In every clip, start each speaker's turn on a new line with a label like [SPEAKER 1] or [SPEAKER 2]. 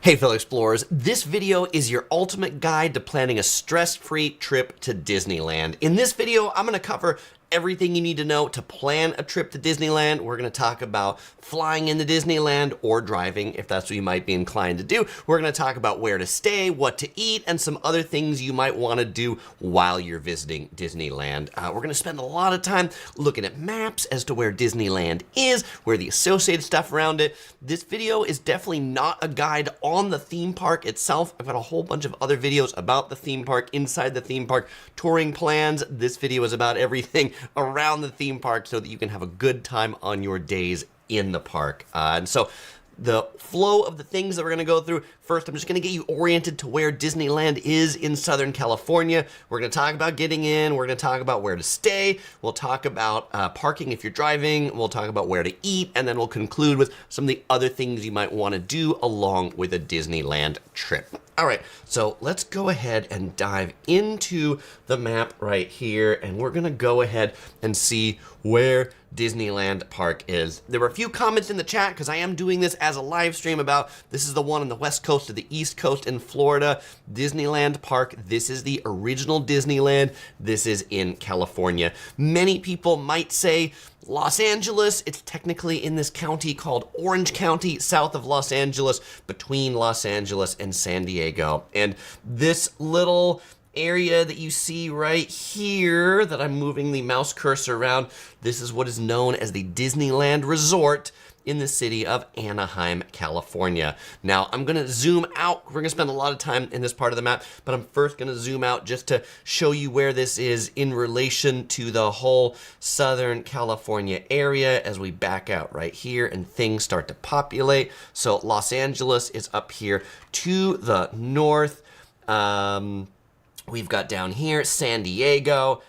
[SPEAKER 1] Hey fellow explorers, this video is your ultimate guide to planning a stress-free trip to Disneyland. In this video, I'm going to cover everything you need to know to plan a trip to Disneyland. We're going to talk about flying into Disneyland or driving, if that's what you might be inclined to do. We're going to talk about where to stay, what to eat, and some other things you might want to do while you're visiting Disneyland. We're going to spend a lot of time looking at maps as to where Disneyland is, where the associated stuff around it. This video is definitely not a guide on the theme park itself. I've got a whole bunch of other videos about the theme park, inside the theme park, touring plans. This video is about everything around the theme park so that you can have a good time on your days in the park. And so the flow of the things that we're going to go through, first I'm just going to get you oriented to where Disneyland is in Southern California. We're going to talk about getting in, we're going to talk about where to stay, we'll talk about parking if you're driving, we'll talk about where to eat, and then we'll conclude with some of the other things you might want to do along with a Disneyland trip. All right, so let's go ahead and dive into the map right here, and we're gonna go ahead and see where Disneyland Park is. There were a few comments in the chat because I am doing this as a live stream about this is the one on the west coast of the east coast in Florida. Disneyland Park, this is the original Disneyland. This is in California. Many people might say Los Angeles. It's technically in this county called Orange County, south of Los Angeles, between Los Angeles and San Diego. And this little area that you see right here that I'm moving the mouse cursor around, this is what is known as the Disneyland Resort in the city of Anaheim, California. Now, I'm gonna zoom out. We're gonna spend a lot of time in this part of the map, but I'm first gonna zoom out just to show you where this is in relation to the whole Southern California area as we back out right here and things start to populate. So Los Angeles is up here to the north. We've got down here San Diego.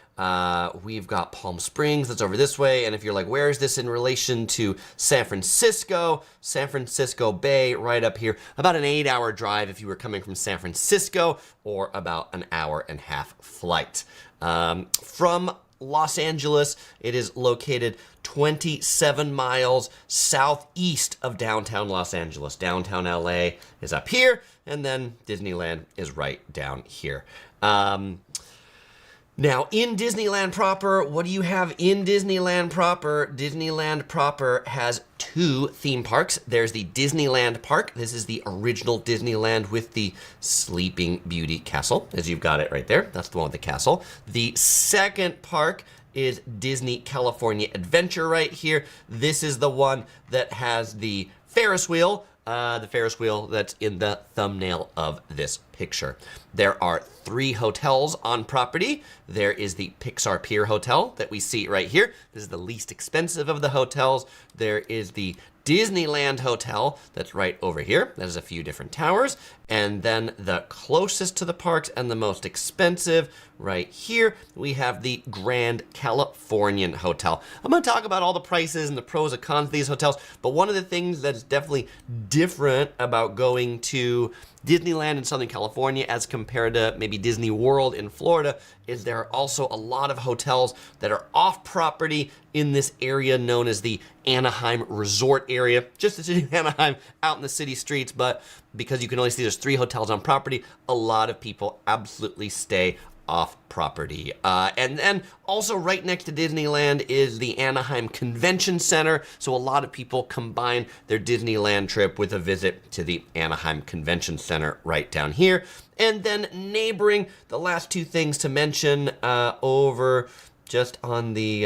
[SPEAKER 1] We've got Palm Springs, that's over this way. And if you're like, where is this in relation to San Francisco? San Francisco Bay, right up here. About an 8-hour drive if you were coming from San Francisco, or about an hour and a half flight. From Los Angeles, it is located 27 miles southeast of downtown Los Angeles. Downtown LA is up here, and then Disneyland is right down here. Now, in Disneyland proper, what do you have in Disneyland proper? Disneyland proper has two theme parks. There's the Disneyland Park. This is the original Disneyland with the Sleeping Beauty Castle, as you've got it right there. That's the one with the castle. The second park is Disney California Adventure right here. This is the one that has the Ferris wheel. The Ferris wheel that's in the thumbnail of this picture. There are 3 hotels on property. There is the Pixar Pier Hotel that we see right here. This is the least expensive of the hotels. There is the Disneyland Hotel that's right over here. That has a few different towers. And then the closest to the parks and the most expensive right here, we have the Grand Californian Hotel. I'm going to talk about all the prices and the pros and cons of these hotels, but one of the things that is definitely different about going to Disneyland in Southern California as compared to maybe Disney World in Florida is there are also a lot of hotels that are off property in this area known as the Anaheim Resort area. Just the city of Anaheim out in the city streets, but because you can only see there's 3 hotels on property, a lot of people absolutely stay off property. And then also right next to Disneyland is the Anaheim Convention Center. So a lot of people combine their Disneyland trip with a visit to the Anaheim Convention Center right down here. And then neighboring, the last 2 things to mention over just on the,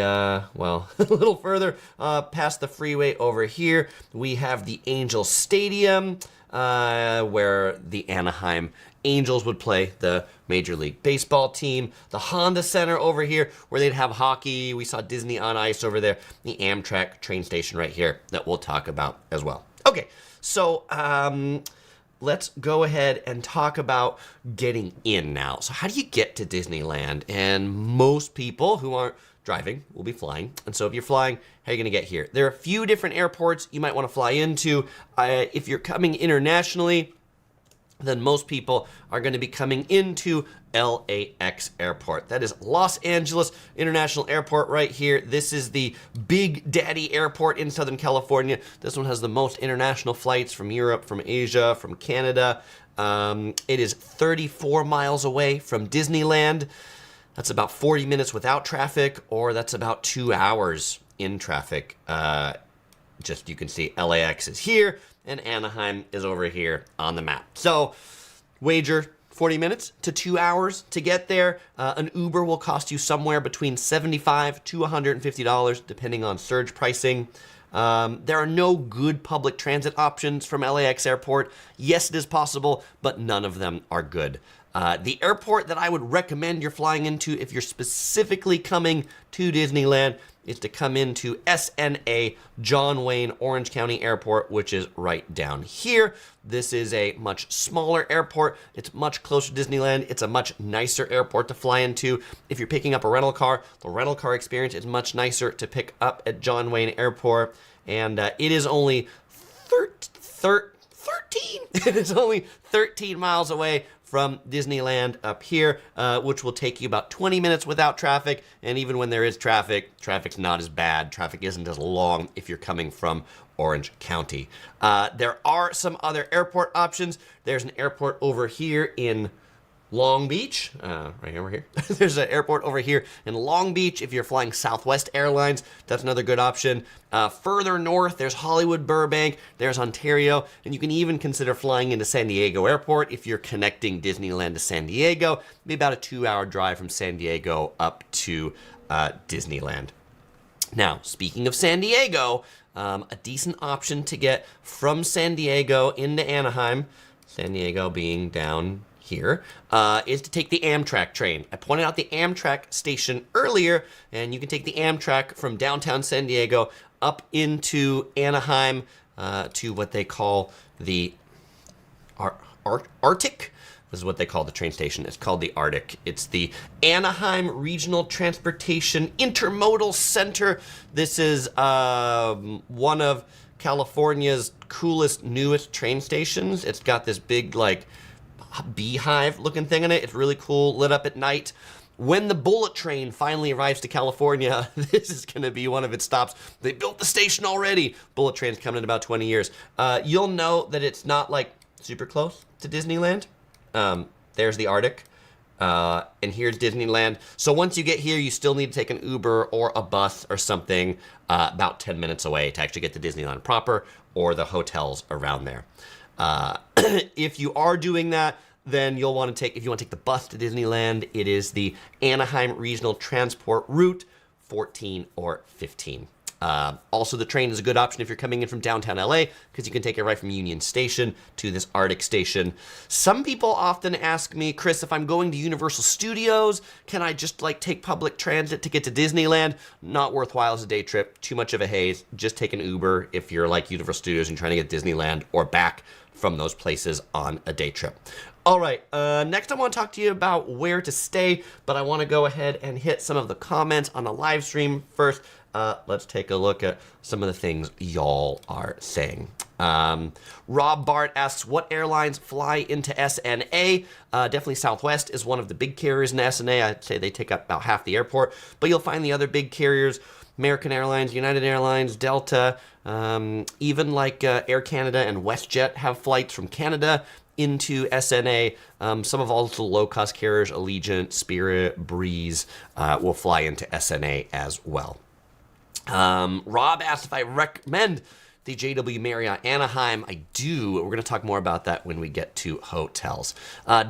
[SPEAKER 1] well, a little further past the freeway over here, we have the Angels Stadium, where the Anaheim Angels would play the Major League Baseball team. The Honda Center over here, where they'd have hockey. We saw Disney on Ice over there. The Amtrak train station right here that we'll talk about as well. Okay, so let's go ahead and talk about getting in now. So how do you get to Disneyland? And most people who aren't driving will be flying. And so if you're flying, how are you going to get here? There are a few different airports you might want to fly into. If you're coming internationally, then most people are going to be coming into LAX Airport. That is Los Angeles International Airport right here. This is the Big Daddy Airport in Southern California. This one has the most international flights from Europe, from Asia, from Canada. It is 34 miles away from Disneyland. That's about 40 minutes without traffic, or that's about 2 hours in traffic. Just you can see LAX is here, and Anaheim is over here on the map. So, wager 40 minutes to 2 hours to get there. An Uber will cost you somewhere between $75 to $150, depending on surge pricing. There are no good public transit options from LAX Airport. Yes, it is possible, but none of them are good. The airport that I would recommend you're flying into if you're specifically coming to Disneyland is to come into SNA John Wayne Orange County Airport, which is right down here. This is a much smaller airport. It's much closer to Disneyland. It's a much nicer airport to fly into. If you're picking up a rental car, the rental car experience is much nicer to pick up at John Wayne Airport. And it is only 13. It is only 13 miles away from Disneyland up here, which will take you about 20 minutes without traffic. And even when there is traffic, traffic's not as bad. Traffic isn't as long if you're coming from Orange County. There are some other airport options. There's an airport over here in Long Beach, right over here. There's an airport over here in Long Beach. If you're flying Southwest Airlines, that's another good option. Further north, there's Hollywood Burbank, there's Ontario, and you can even consider flying into San Diego Airport if you're connecting Disneyland to San Diego. It'd be about a 2-hour drive from San Diego up to Disneyland. Now, speaking of San Diego, a decent option to get from San Diego into Anaheim, San Diego being down here, is to take the Amtrak train. I pointed out the Amtrak station earlier, and you can take the Amtrak from downtown San Diego up into Anaheim to what they call the Arctic. This is what they call the train station. It's called the Arctic. It's the Anaheim Regional Transportation Intermodal Center. This is one of California's coolest, newest train stations. It's got this big, like, beehive looking thing in it. It's really cool, lit up at night. When the bullet train finally arrives to California, this is going to be one of its stops. They built the station already. Bullet train's coming in about 20 years. You'll know that it's not like super close to Disneyland. There's the Arctic, and here's Disneyland. So once you get here, you still need to take an Uber or a bus or something about 10 minutes away to actually get to Disneyland proper or the hotels around there. If you are doing that, then you'll want to take, if you want to take the bus to Disneyland, it is the Anaheim Regional Transport Route 14 or 15. Also, the train is a good option if you're coming in from downtown LA, because you can take it right from Union Station to this Arctic station. Some people often ask me, Chris, if I'm going to Universal Studios, can I just like take public transit to get to Disneyland? Not worthwhile as a day trip, too much of a haze. Just take an Uber if you're like Universal Studios and trying to get Disneyland or back from those places on a day trip. All right, next I want to talk to you about where to stay, but I want to go ahead and hit some of the comments on the live stream first. Let's take a look at some of the things y'all are saying. Rob Bart asks, what airlines fly into SNA? Definitely Southwest is one of the big carriers in SNA. I'd say they take up about half the airport, but you'll find the other big carriers, American Airlines, United Airlines, Delta, even like Air Canada and WestJet have flights from Canada into SNA. Some of all the low-cost carriers, Allegiant, Spirit, Breeze, will fly into SNA as well. Rob asked if I recommend the JW Marriott Anaheim. I do. We're going to talk more about that when we get to hotels.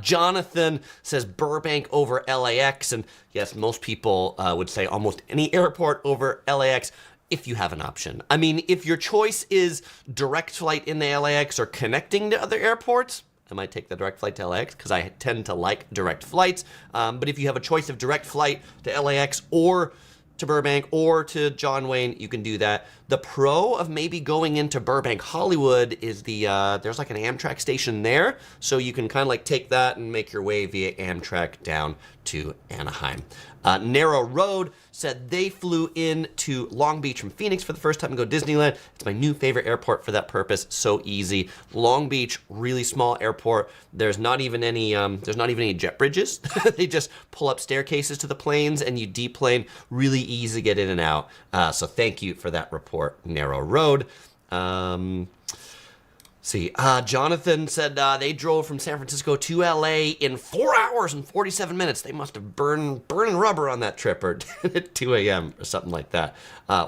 [SPEAKER 1] Jonathan says Burbank over LAX. And yes, most people would say almost any airport over LAX if you have an option. I mean, if your choice is direct flight in the LAX or connecting to other airports, I might take the direct flight to LAX because I tend to like direct flights. But if you have a choice of direct flight to LAX or to Burbank or to John Wayne, you can do that. The pro of maybe going into Burbank, Hollywood is there's like an Amtrak station there, so you can kind of like take that and make your way via Amtrak down to Anaheim. Narrow Road said they flew in to Long Beach from Phoenix for the first time to go to Disneyland. It's my new favorite airport for that purpose. So easy. Long Beach, really small airport. There's not even any jet bridges. They just pull up staircases to the planes and you deplane. Really easy to get in and out. So thank you for that report, Narrow Road. Jonathan said they drove from San Francisco to LA in 4 hours and 47 minutes. They must have burning rubber on that trip, or at 2 a.m. or something like that.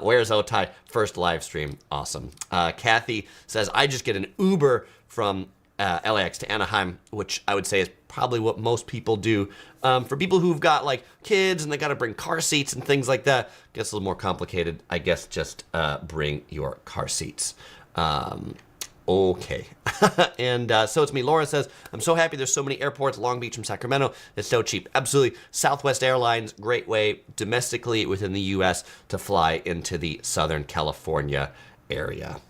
[SPEAKER 1] Where's Otai? First live stream. Awesome. Kathy says, I just get an Uber from LAX to Anaheim, which I would say is probably what most people do. For people who've got like kids and they got to bring car seats and things like that, gets a little more complicated. I guess just bring your car seats. Okay. And so it's me. Laura says, I'm so happy there's so many airports. Long Beach from Sacramento is so cheap. Absolutely. Southwest Airlines, great way domestically within the U.S. to fly into the Southern California area.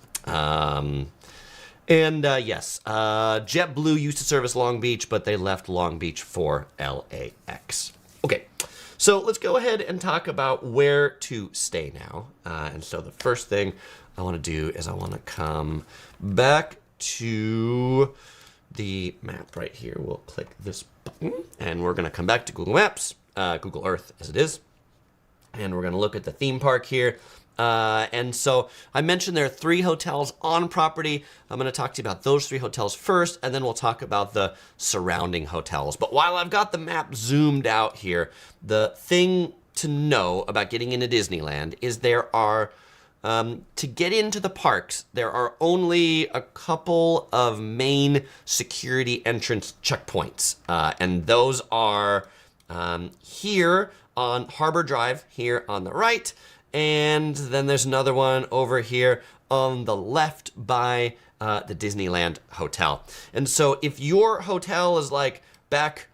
[SPEAKER 1] Yes, JetBlue used to service Long Beach, but they left Long Beach for LAX. Okay. So let's go ahead and talk about where to stay now. And so the first thing I want to do is I want to come back to the map right here. We'll click this button and we're going to come back to Google Maps, Google Earth as it is. And we're going to look at the theme park here. And so I mentioned there are 3 hotels on property. I'm going to talk to you about those 3 hotels first, and then we'll talk about the surrounding hotels. But while I've got the map zoomed out here, the thing to know about getting into Disneyland is there are, to get into the parks, there are only a couple of main security entrance checkpoints. And those are here on Harbor Drive, here on the right. And then there's another one over here on the left by the Disneyland Hotel. And so if your hotel is like back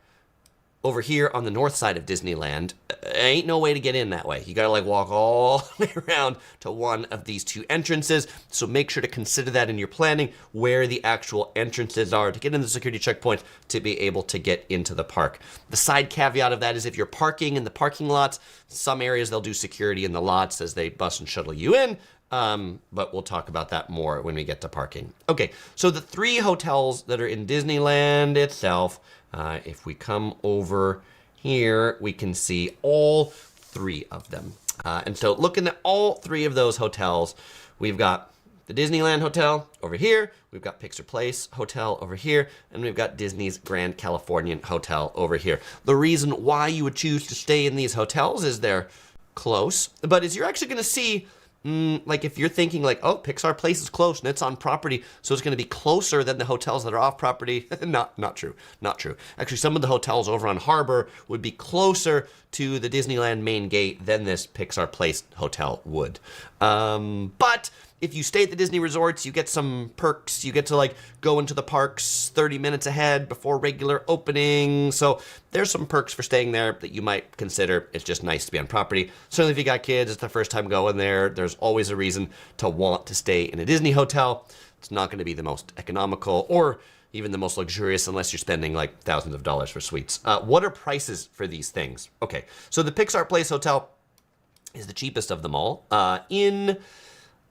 [SPEAKER 1] over here on the north side of Disneyland, ain't no way to get in that way. You gotta like walk all the way around to one of these 2 entrances. So make sure to consider that in your planning, where the actual entrances are to get in the security checkpoints to be able to get into the park. The side caveat of that is if you're parking in the parking lots, some areas they'll do security in the lots as they bus and shuttle you in. But we'll talk about that more when we get to parking. Okay, so the 3 hotels that are in Disneyland itself, if we come over here, we can see all 3 of them. And so looking at all 3 of those hotels, we've got the Disneyland Hotel over here, we've got Pixar Place Hotel over here, and we've got Disney's Grand Californian Hotel over here. The reason why you would choose to stay in these hotels is they're close, but as you're actually going to see, like if you're thinking like, oh, Pixar Place is close and it's on property, so it's going to be closer than the hotels that are off property. Not true. Actually, some of the hotels over on Harbor would be closer to the Disneyland main gate than this Pixar Place hotel would. But if you stay at the Disney resorts, you get some perks. You get to like go into the parks 30 minutes ahead before regular opening. So there's some perks for staying there that you might consider. It's just nice to be on property. Certainly if you got kids, it's the first time going there. There's always a reason to want to stay in a Disney hotel. It's not going to be the most economical or even the most luxurious unless you're spending like thousands of dollars for suites. What are prices for these things? Okay, so the Pixar Place Hotel is the cheapest of them all. In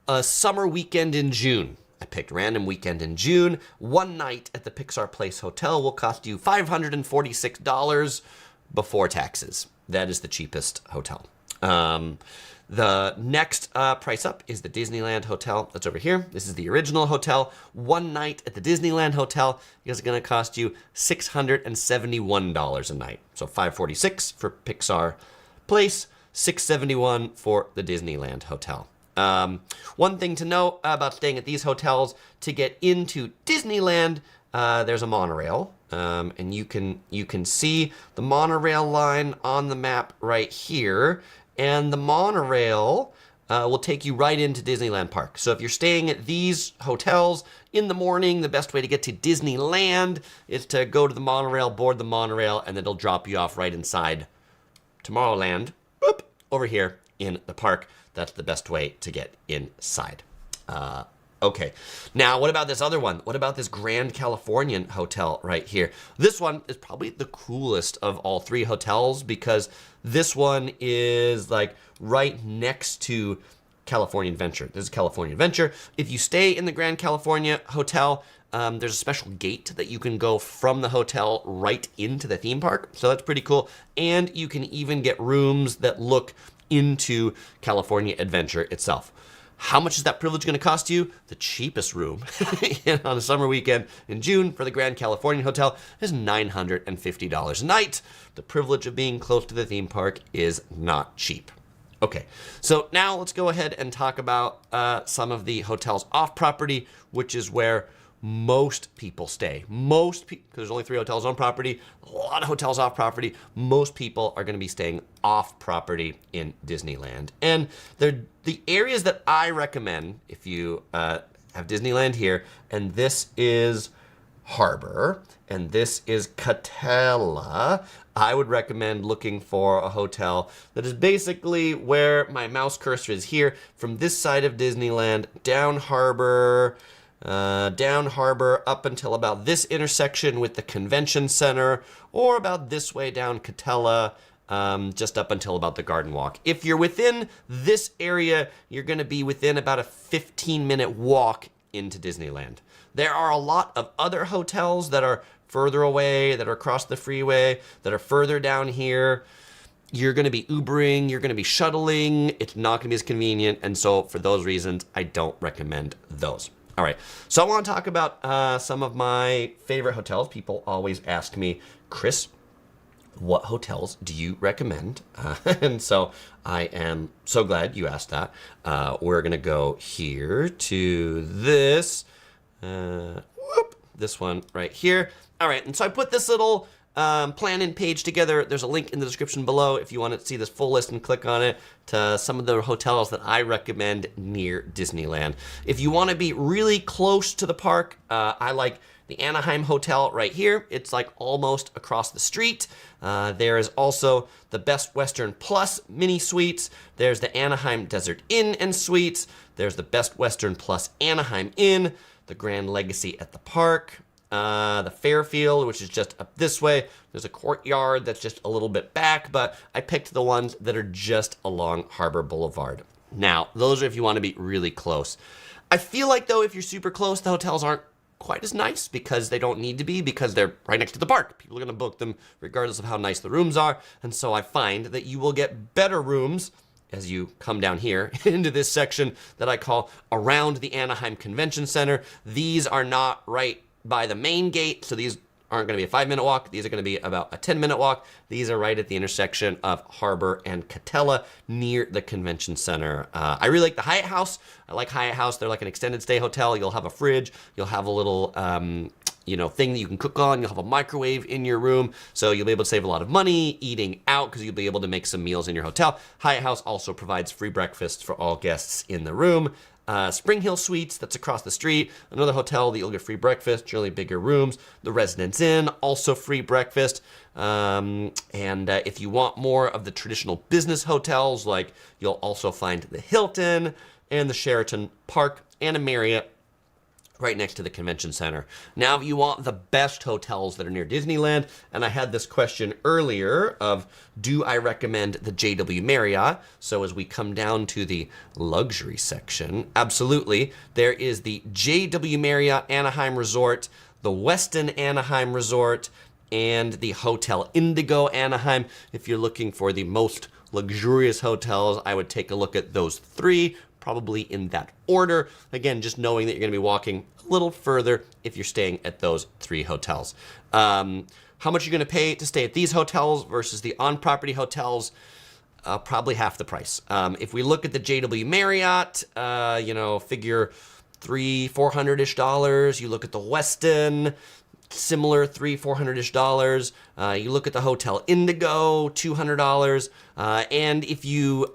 [SPEAKER 1] a summer weekend in June, I picked random weekend in June, 1 night at the Pixar Place Hotel will cost you $546 before taxes. That is the cheapest hotel. The next price up is the Disneyland Hotel. That's over here. This is the original hotel. 1 night at the Disneyland Hotel is going to cost you $671 a night. So $546 for Pixar Place, $671 for the Disneyland Hotel. One thing to know about staying at these hotels, to get into Disneyland, there's a monorail, and you can see the monorail line on the map right here, and the monorail will take you right into Disneyland Park. So if you're staying at these hotels in the morning, the best way to get to Disneyland is to go to the monorail, board the monorail, and then it'll drop you off right inside Tomorrowland, boop, over here in the park. That's the best way to get inside. Okay, now what about this other one? What about this Grand Californian Hotel right here? This one is probably the coolest of all three hotels because this one is like right next to California Adventure. This is California Adventure. If you stay in the Grand California Hotel, there's a special gate that you can go from the hotel right into the theme park. So that's pretty cool. And you can even get rooms that look into California Adventure itself. How much is that privilege going to cost you? The cheapest room on a summer weekend in June for the Grand Californian Hotel is $950 a night. The privilege of being close to the theme park is not cheap. Okay, so now let's go ahead and talk about some of the hotels off property, which is where most people stay. Most people, because there's only 3 hotels on property, a lot of hotels off property. Most people are going to be staying off property in Disneyland. And they're the areas that I recommend if you have Disneyland here, and this is Harbor, and this is Catella. I would recommend looking for a hotel that is basically where my mouse cursor is here, from this side of Disneyland, down Harbor, up until about this intersection with the convention center, or about this way down Catella, just up until about the Garden Walk. If you're within this area, you're going to be within about a 15-minute walk into Disneyland. There are a lot of other hotels that are further away, that are across the freeway, that are further down here. You're going to be Ubering, you're going to be shuttling. It's not going to be as convenient, and so for those reasons, I don't recommend those. All right, so I want to talk about some of my favorite hotels. People always ask me, Chris, what hotels do you recommend? And so I am so glad you asked that. We're going to go here to this, this one right here. All right, and so I put this little plan and page together. There's a link in the description below if you want to see this full list and click on it to some of the hotels that I recommend near Disneyland. If you want to be really close to the park, I like the Anaheim Hotel right here. It's like almost across the street. There is also the Best Western Plus mini suites. There's the Anaheim Desert Inn and Suites. There's the Best Western Plus Anaheim Inn, the Grand Legacy at the park, the Fairfield, which is just up this way. There's a Courtyard that's just a little bit back, but I picked the ones that are just along Harbor Boulevard. Now, those are if you want to be really close. I feel like, though, if you're super close, the hotels aren't quite as nice because they don't need to be, because they're right next to the park. People are going to book them regardless of how nice the rooms are. And so I find that you will get better rooms as you come down here into this section that I call around the Anaheim Convention Center. These are not right by the main gate, so these aren't going to be a 5-minute walk. These are going to be about a 10-minute walk. These are right at the intersection of Harbor and Catella near the convention center. I really like the Hyatt House. I like Hyatt House. They're like an extended stay hotel. You'll have a fridge. You'll have a little thing that you can cook on. You'll have a microwave in your room, so you'll be able to save a lot of money eating out because you'll be able to make some meals in your hotel. Hyatt House also provides free breakfasts for all guests in the room. Spring Hill Suites, that's across the street, another hotel that you'll get free breakfast, generally bigger rooms. The Residence Inn, also free breakfast. And if you want more of the traditional business hotels, like you'll also find the Hilton and the Sheraton Park and a Marriott right next to the convention center. Now, if you want the best hotels that are near Disneyland, and I had this question earlier of, do I recommend the JW Marriott? So as we come down to the luxury section, absolutely. There is the JW Marriott Anaheim Resort, the Westin Anaheim Resort, and the Hotel Indigo Anaheim. If you're looking for the most luxurious hotels, I would take a look at those 3, probably in that order. Again, just knowing that you're going to be walking a little further if you're staying at those 3 hotels. How much you're going to pay to stay at these hotels versus the on-property hotels? Probably half the price. If we look at the JW Marriott, figure $300-400-ish dollars. You look at the Westin, similar $300-400-ish dollars. You look at the Hotel Indigo, $200. And if you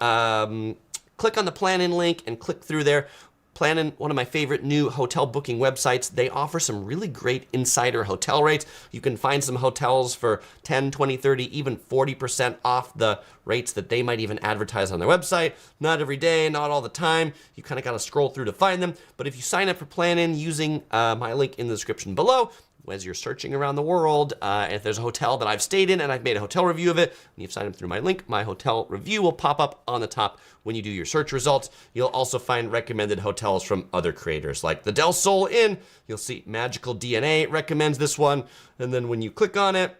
[SPEAKER 1] click on the plan in link and click through there, Planning, one of my favorite new hotel booking websites. They offer some really great insider hotel rates. You can find some hotels for 10, 20, 30, even 40% off the rates that they might even advertise on their website. Not every day, not all the time. You kind of got to scroll through to find them. But if you sign up for Planning using my link in the description below, as you're searching around the world, if there's a hotel that I've stayed in and I've made a hotel review of it, and you've signed up through my link, my hotel review will pop up on the top when you do your search results. You'll also find recommended hotels from other creators, like the Del Sol Inn. You'll see Magical DNA recommends this one, and then when you click on it,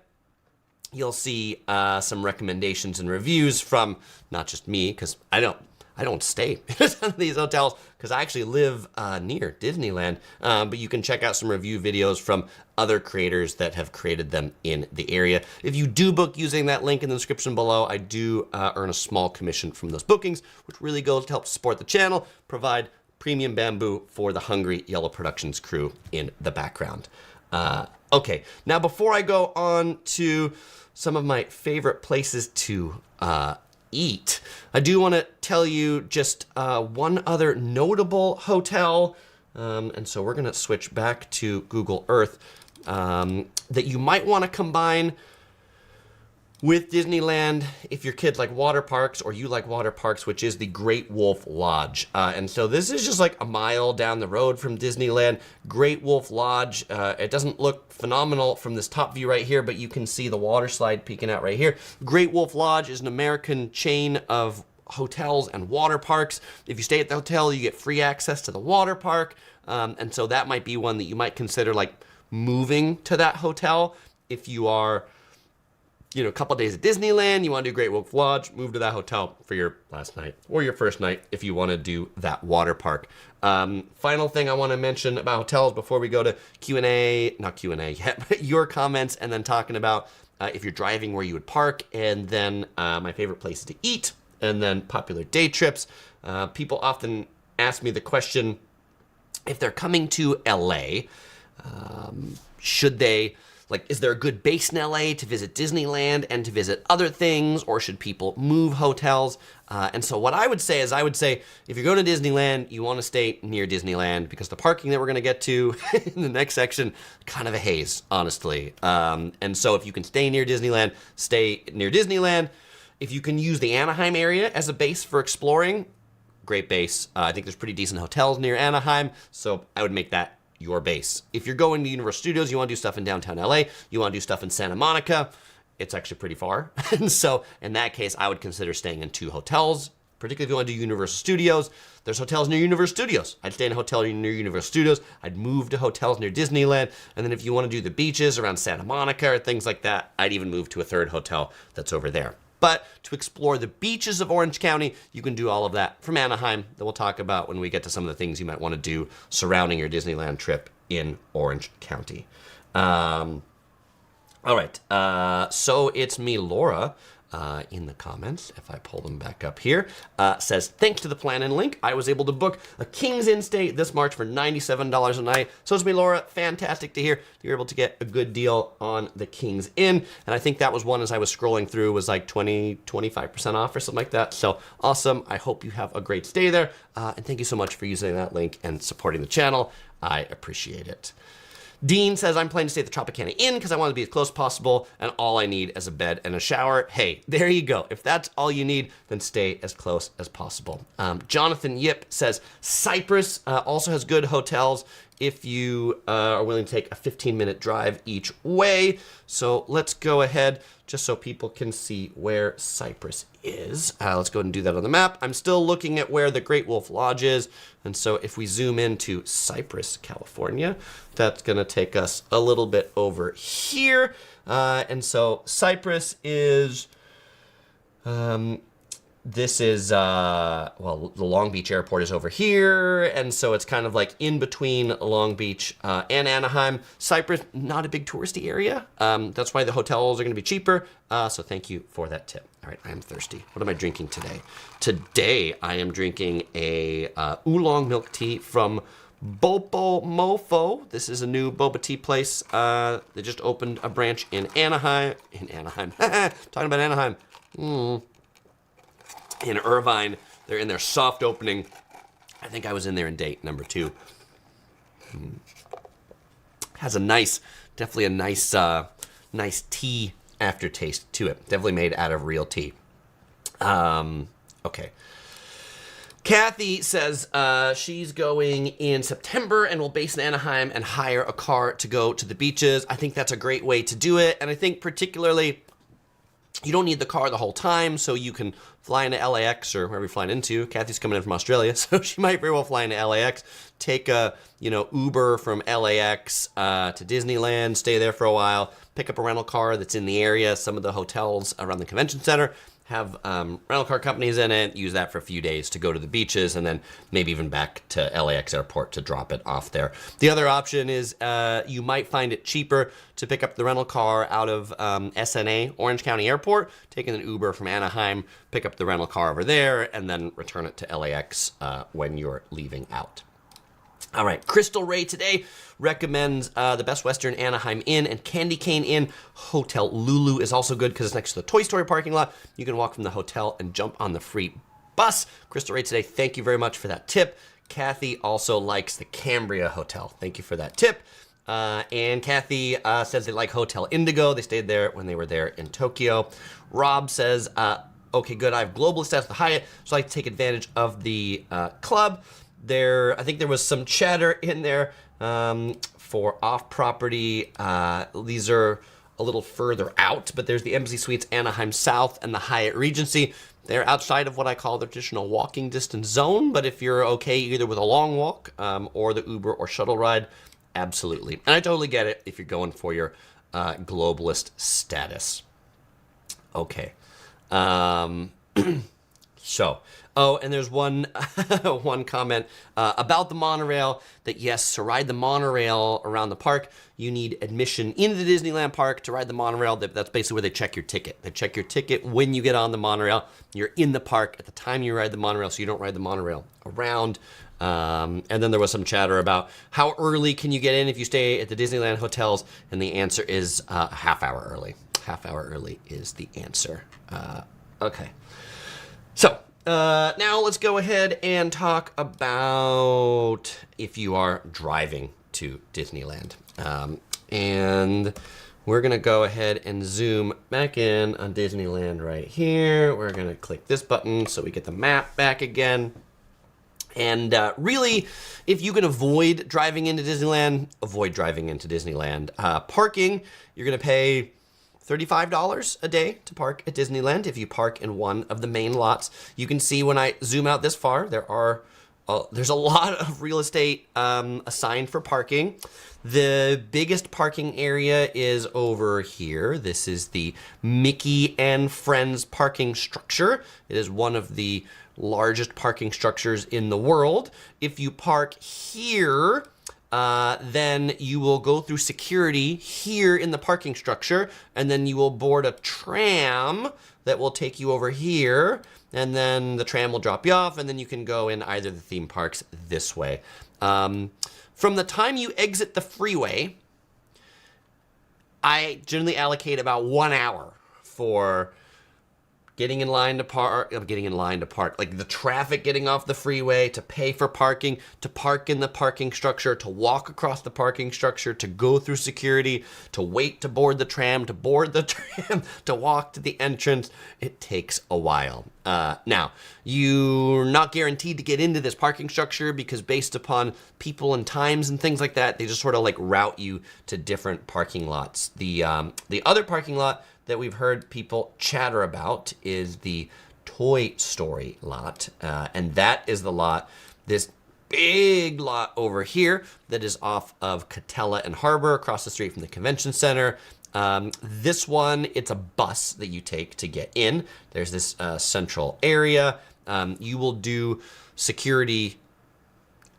[SPEAKER 1] you'll see some recommendations and reviews from not just me, because I don't stay in some of these hotels because I actually live near Disneyland, but you can check out some review videos from other creators that have created them in the area. If you do book using that link in the description below, I do earn a small commission from those bookings, which really goes to help support the channel, provide premium bamboo for the Hungry Yellow Productions crew in the background. Okay, now before I go on to some of my favorite places to eat, I do want to tell you just one other notable hotel, and so we're going to switch back to Google Earth, that you might want to combine with Disneyland if your kids like water parks or you like water parks, which is the Great Wolf Lodge. And so this is just like a mile down the road from Disneyland. Great Wolf Lodge. It doesn't look phenomenal from this top view right here, but you can see the water slide peeking out right here. Great Wolf Lodge is an American chain of hotels and water parks. If you stay at the hotel, you get free access to the water park. And so that might be one that you might consider like moving to that hotel if you are, you know, a couple days at Disneyland, you want to do Great Wolf Lodge, move to that hotel for your last night or your first night if you want to do that water park. Final thing I want to mention about hotels before we go to Q&A, not Q&A yet, but your comments, and then talking about if you're driving where you would park, and then my favorite places to eat, and then popular day trips. People often ask me the question, if they're coming to LA, should they, like, is there a good base in LA to visit Disneyland and to visit other things, or should people move hotels? And so what I would say is, if you're going to Disneyland, you want to stay near Disneyland, because the parking that we're going to get to in the next section, kind of a haze, honestly. And so if you can stay near Disneyland, stay near Disneyland. If you can use the Anaheim area as a base for exploring, great base. I think there's pretty decent hotels near Anaheim, so I would make that your base. If you're going to Universal Studios, you want to do stuff in downtown LA, you want to do stuff in Santa Monica, it's actually pretty far. And so in that case, I would consider staying in 2 hotels, particularly if you want to do Universal Studios. There's hotels near Universal Studios. I'd stay in a hotel near Universal Studios. I'd move to hotels near Disneyland. And then if you want to do the beaches around Santa Monica or things like that, I'd even move to a 3rd hotel that's over there. But to explore the beaches of Orange County, you can do all of that from Anaheim, that we'll talk about when we get to some of the things you might want to do surrounding your Disneyland trip in Orange County. All right, so it's me, Laura, in the comments, if I pull them back up here, says, thanks to the Planning link, I was able to book a King's Inn stay this March for $97 a night. So it's me, Laura. Fantastic to hear you're able to get a good deal on the King's Inn. And I think that was one, as I was scrolling through, was like 25% off or something like that. So awesome. I hope you have a great stay there. And thank you so much for using that link and supporting the channel. I appreciate it. Dean says, I'm planning to stay at the Tropicana Inn because I want to be as close as possible, and all I need is a bed and a shower. Hey, there you go. If that's all you need, then stay as close as possible. Jonathan Yip says, Cyprus also has good hotels if you are willing to take a 15-minute drive each way. So let's go ahead, just so people can see where Cyprus is. Let's go ahead and do that on the map. I'm still looking at where the Great Wolf Lodge is. And so if we zoom into Cypress, California, that's going to take us a little bit over here. And so Cypress is, this is, well, the Long Beach airport is over here. And so it's kind of like in between Long Beach and Anaheim. Cypress, not a big touristy area. That's why the hotels are going to be cheaper. So thank you for that tip. All right, I am thirsty. What am I drinking today? Today, I am drinking a oolong milk tea from Bopo Mofo. This is a new boba tea place. They just opened a branch in Anaheim. Talking about Anaheim. In Irvine. They're in their soft opening. I think I was in there in day number 2. Has a nice, definitely a nice, nice tea aftertaste to it. Definitely made out of real tea. Okay. Kathy says she's going in September and will base in Anaheim and hire a car to go to the beaches. I think that's a great way to do it. And I think particularly you don't need the car the whole time, so you can fly into LAX or wherever you're flying into. Kathy's coming in from Australia, so she might very well fly into LAX, take a Uber from LAX to Disneyland, stay there for a while, pick up a rental car that's in the area. Some of the hotels around the convention center have rental car companies in it, use that for a few days to go to the beaches, and then maybe even back to LAX airport to drop it off there. The other option is you might find it cheaper to pick up the rental car out of SNA, Orange County Airport, taking an Uber from Anaheim, pick up the rental car over there, and then return it to LAX when you're leaving out. All right, Crystal Ray today recommends the Best Western Anaheim Inn and Candy Cane Inn. Hotel Lulu is also good because it's next to the Toy Story parking lot. You can walk from the hotel and jump on the free bus. Crystal Ray today, thank you very much for that tip. Kathy also likes the Cambria Hotel. Thank you for that tip. And Kathy says they like Hotel Indigo. They stayed there when they were there in Tokyo. Rob says, okay, good. I have global status at the Hyatt, so I like to take advantage of the club. I think there was some chatter in there for off-property. These are a little further out, but there's the Embassy Suites Anaheim South and the Hyatt Regency. They're outside of what I call the traditional walking distance zone, but if you're okay either with a long walk or the Uber or shuttle ride, absolutely. And I totally get it if you're going for your globalist status. Okay. And there's one comment about the monorail that yes, to ride the monorail around the park, you need admission into the Disneyland park to ride the monorail. That's basically where they check your ticket. They check your ticket when you get on the monorail. You're in the park at the time you ride the monorail, so you don't ride the monorail around. And then there was some chatter about how early can you get in if you stay at the Disneyland hotels, and the answer is a half hour early. Half hour early is the answer. Okay. So, now let's go ahead and talk about if you are driving to Disneyland. And we're going to go ahead and zoom back in on Disneyland right here. We're going to click this button so we get the map back again. And really, if you can avoid driving into Disneyland, avoid driving into Disneyland. Parking, you're going to pay $35 a day to park at Disneyland if you park in one of the main lots. You can see when I zoom out this far, there's a lot of real estate assigned for parking. The biggest parking area is over here. This is the Mickey and Friends parking structure. It is one of the largest parking structures in the world. If you park here, then you will go through security here in the parking structure, and then you will board a tram that will take you over here, and then the tram will drop you off, and then you can go in either of the theme parks this way. From the time you exit the freeway, I generally allocate about 1 hour for getting in line to park, like the traffic getting off the freeway, to pay for parking, to park in the parking structure, to walk across the parking structure, to go through security, to wait to board the tram, to walk to the entrance. It takes a while. Now, you're not guaranteed to get into this parking structure because based upon people and times and things like that, they just sort of like route you to different parking lots. The other parking lot that we've heard people chatter about is the Toy Story lot. And that is the lot, this big lot over here that is off of Catella and Harbor across the street from the convention center. This one, it's a bus that you take to get in. There's this central area. You will do security.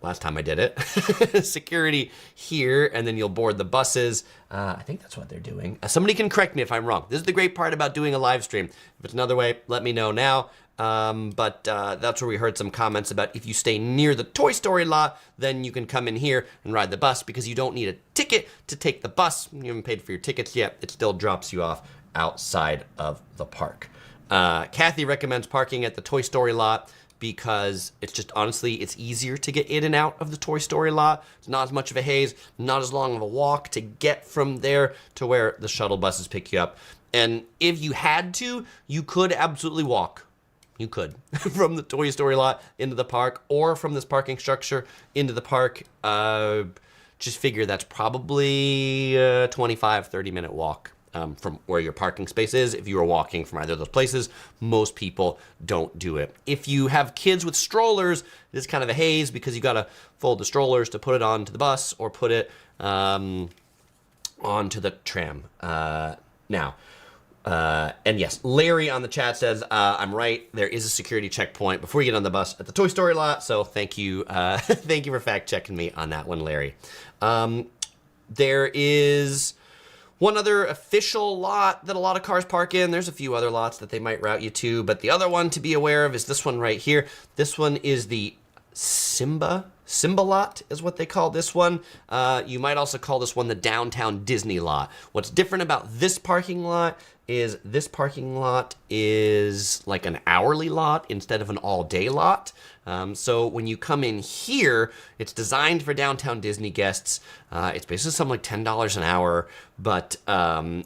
[SPEAKER 1] Last time I did it, security here, and then you'll board the buses. I think that's what they're doing. Somebody can correct me if I'm wrong. This is the great part about doing a live stream. If it's another way, let me know now. But that's where we heard some comments about if you stay near the Toy Story lot, then you can come in here and ride the bus because you don't need a ticket to take the bus. You haven't paid for your tickets yet. It still drops you off outside of the park. Kathy recommends parking at the Toy Story lot because it's just honestly, it's easier to get in and out of the Toy Story lot. It's not as much of a haze, not as long of a walk to get from there to where the shuttle buses pick you up. And if you had to, you could absolutely walk. You could from the Toy Story lot into the park, or from this parking structure into the park. Just figure that's probably a 25, 30-minute walk from where your parking space is. If you were walking from either of those places, most people don't do it. If you have kids with strollers, it's kind of a haze because you got to fold the strollers to put it onto the bus or put it onto the tram. And yes, Larry on the chat says, I'm right, there is a security checkpoint before you get on the bus at the Toy Story lot, so thank you thank you for fact-checking me on that one, Larry. There is one other official lot that a lot of cars park in. There's a few other lots that they might route you to, but the other one to be aware of is this one right here. This one is the Simba lot is what they call this one. You might also call this one the Downtown Disney lot. What's different about this parking lot is like an hourly lot instead of an all-day lot. So when you come in here, it's designed for Downtown Disney guests. It's basically something like $10 an hour, but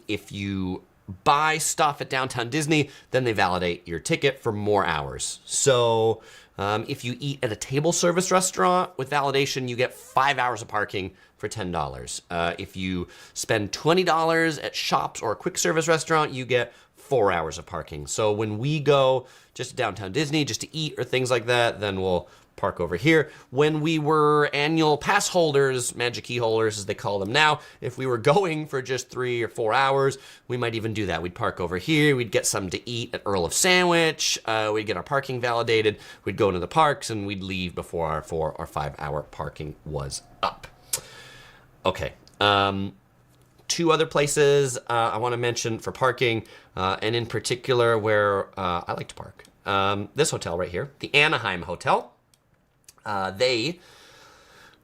[SPEAKER 1] if you buy stuff at Downtown Disney, then they validate your ticket for more hours. So if you eat at a table service restaurant with validation, you get 5 hours of parking for $10. If you spend $20 at shops or a quick service restaurant, you get 4 hours of parking. So when we go just to Downtown Disney, just to eat or things like that, then we'll park over here. When we were annual pass holders, Magic Key holders as they call them now, if we were going for just 3 or 4 hours, we might even do that. We'd park over here, we'd get something to eat at Earl of Sandwich, we'd get our parking validated, we'd go into the parks, and we'd leave before our 4 or 5 hour parking was up. Okay, 2 other places I want to mention for parking, and in particular where I like to park. This hotel right here, the Anaheim Hotel. They,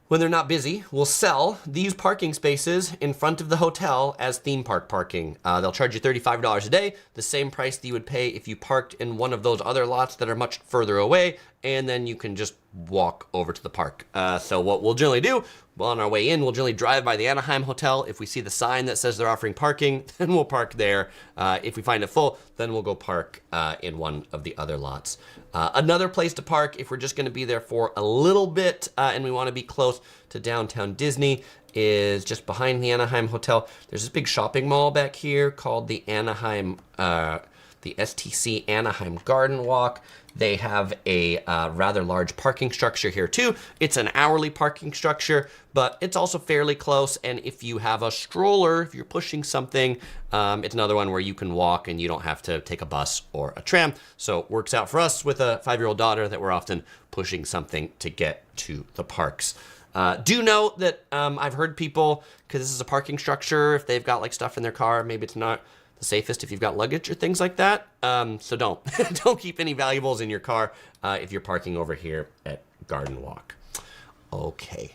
[SPEAKER 1] when they're not busy, will sell these parking spaces in front of the hotel as theme park parking. They'll charge you $35 a day, the same price that you would pay if you parked in one of those other lots that are much further away, and then you can just walk over to the park. So what we'll generally do, well, on our way in, we'll generally drive by the Anaheim Hotel. If we see the sign that says they're offering parking, then we'll park there. If we find it full, then we'll go park in one of the other lots. Another place to park, if we're just gonna be there for a little bit and we wanna be close to Downtown Disney, is just behind the Anaheim Hotel. There's this big shopping mall back here called the Anaheim, the STC Anaheim Garden Walk. They have a rather large parking structure here too. It's an hourly parking structure, but it's also fairly close. And if you have a stroller, if you're pushing something, it's another one where you can walk and you don't have to take a bus or a tram. So it works out for us with a 5-year-old daughter that we're often pushing something to get to the parks. Do note that I've heard people, because this is a parking structure, if they've got like stuff in their car, maybe it's not the safest if you've got luggage or things like that. So don't don't keep any valuables in your car if you're parking over here at Garden Walk. Okay,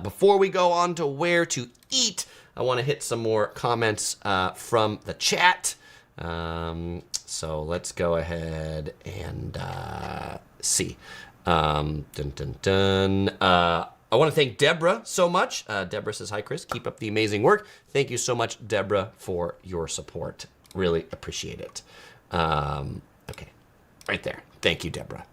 [SPEAKER 1] before we go on to where to eat, I want to hit some more comments from the chat. So let's go ahead and see. I want to thank Deborah so much. Deborah says, hi, Chris. Keep up the amazing work. Thank you so much, Deborah, for your support. Really appreciate it. Okay, right there. Thank you, Deborah.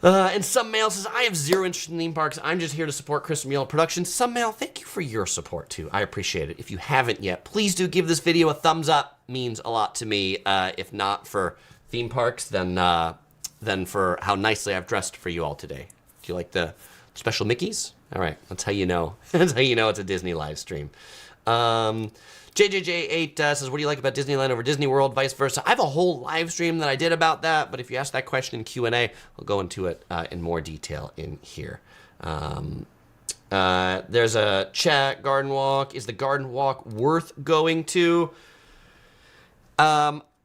[SPEAKER 1] And Some Mail says, I have zero interest in theme parks. I'm just here to support Chris from Yellow Productions. Some Mail, thank you for your support, too. I appreciate it. If you haven't yet, please do give this video a thumbs up. Means a lot to me. If not for theme parks, then for how nicely I've dressed for you all today. Do you like the special Mickeys? All right, that's how you know. That's how you know it's a Disney live stream. JJJ8 says, what do you like about Disneyland over Disney World, vice versa? I have a whole live stream that I did about that, but if you ask that question in Q&A, I'll go into it in more detail in here. There's a chat, Garden Walk. Is the Garden Walk worth going to?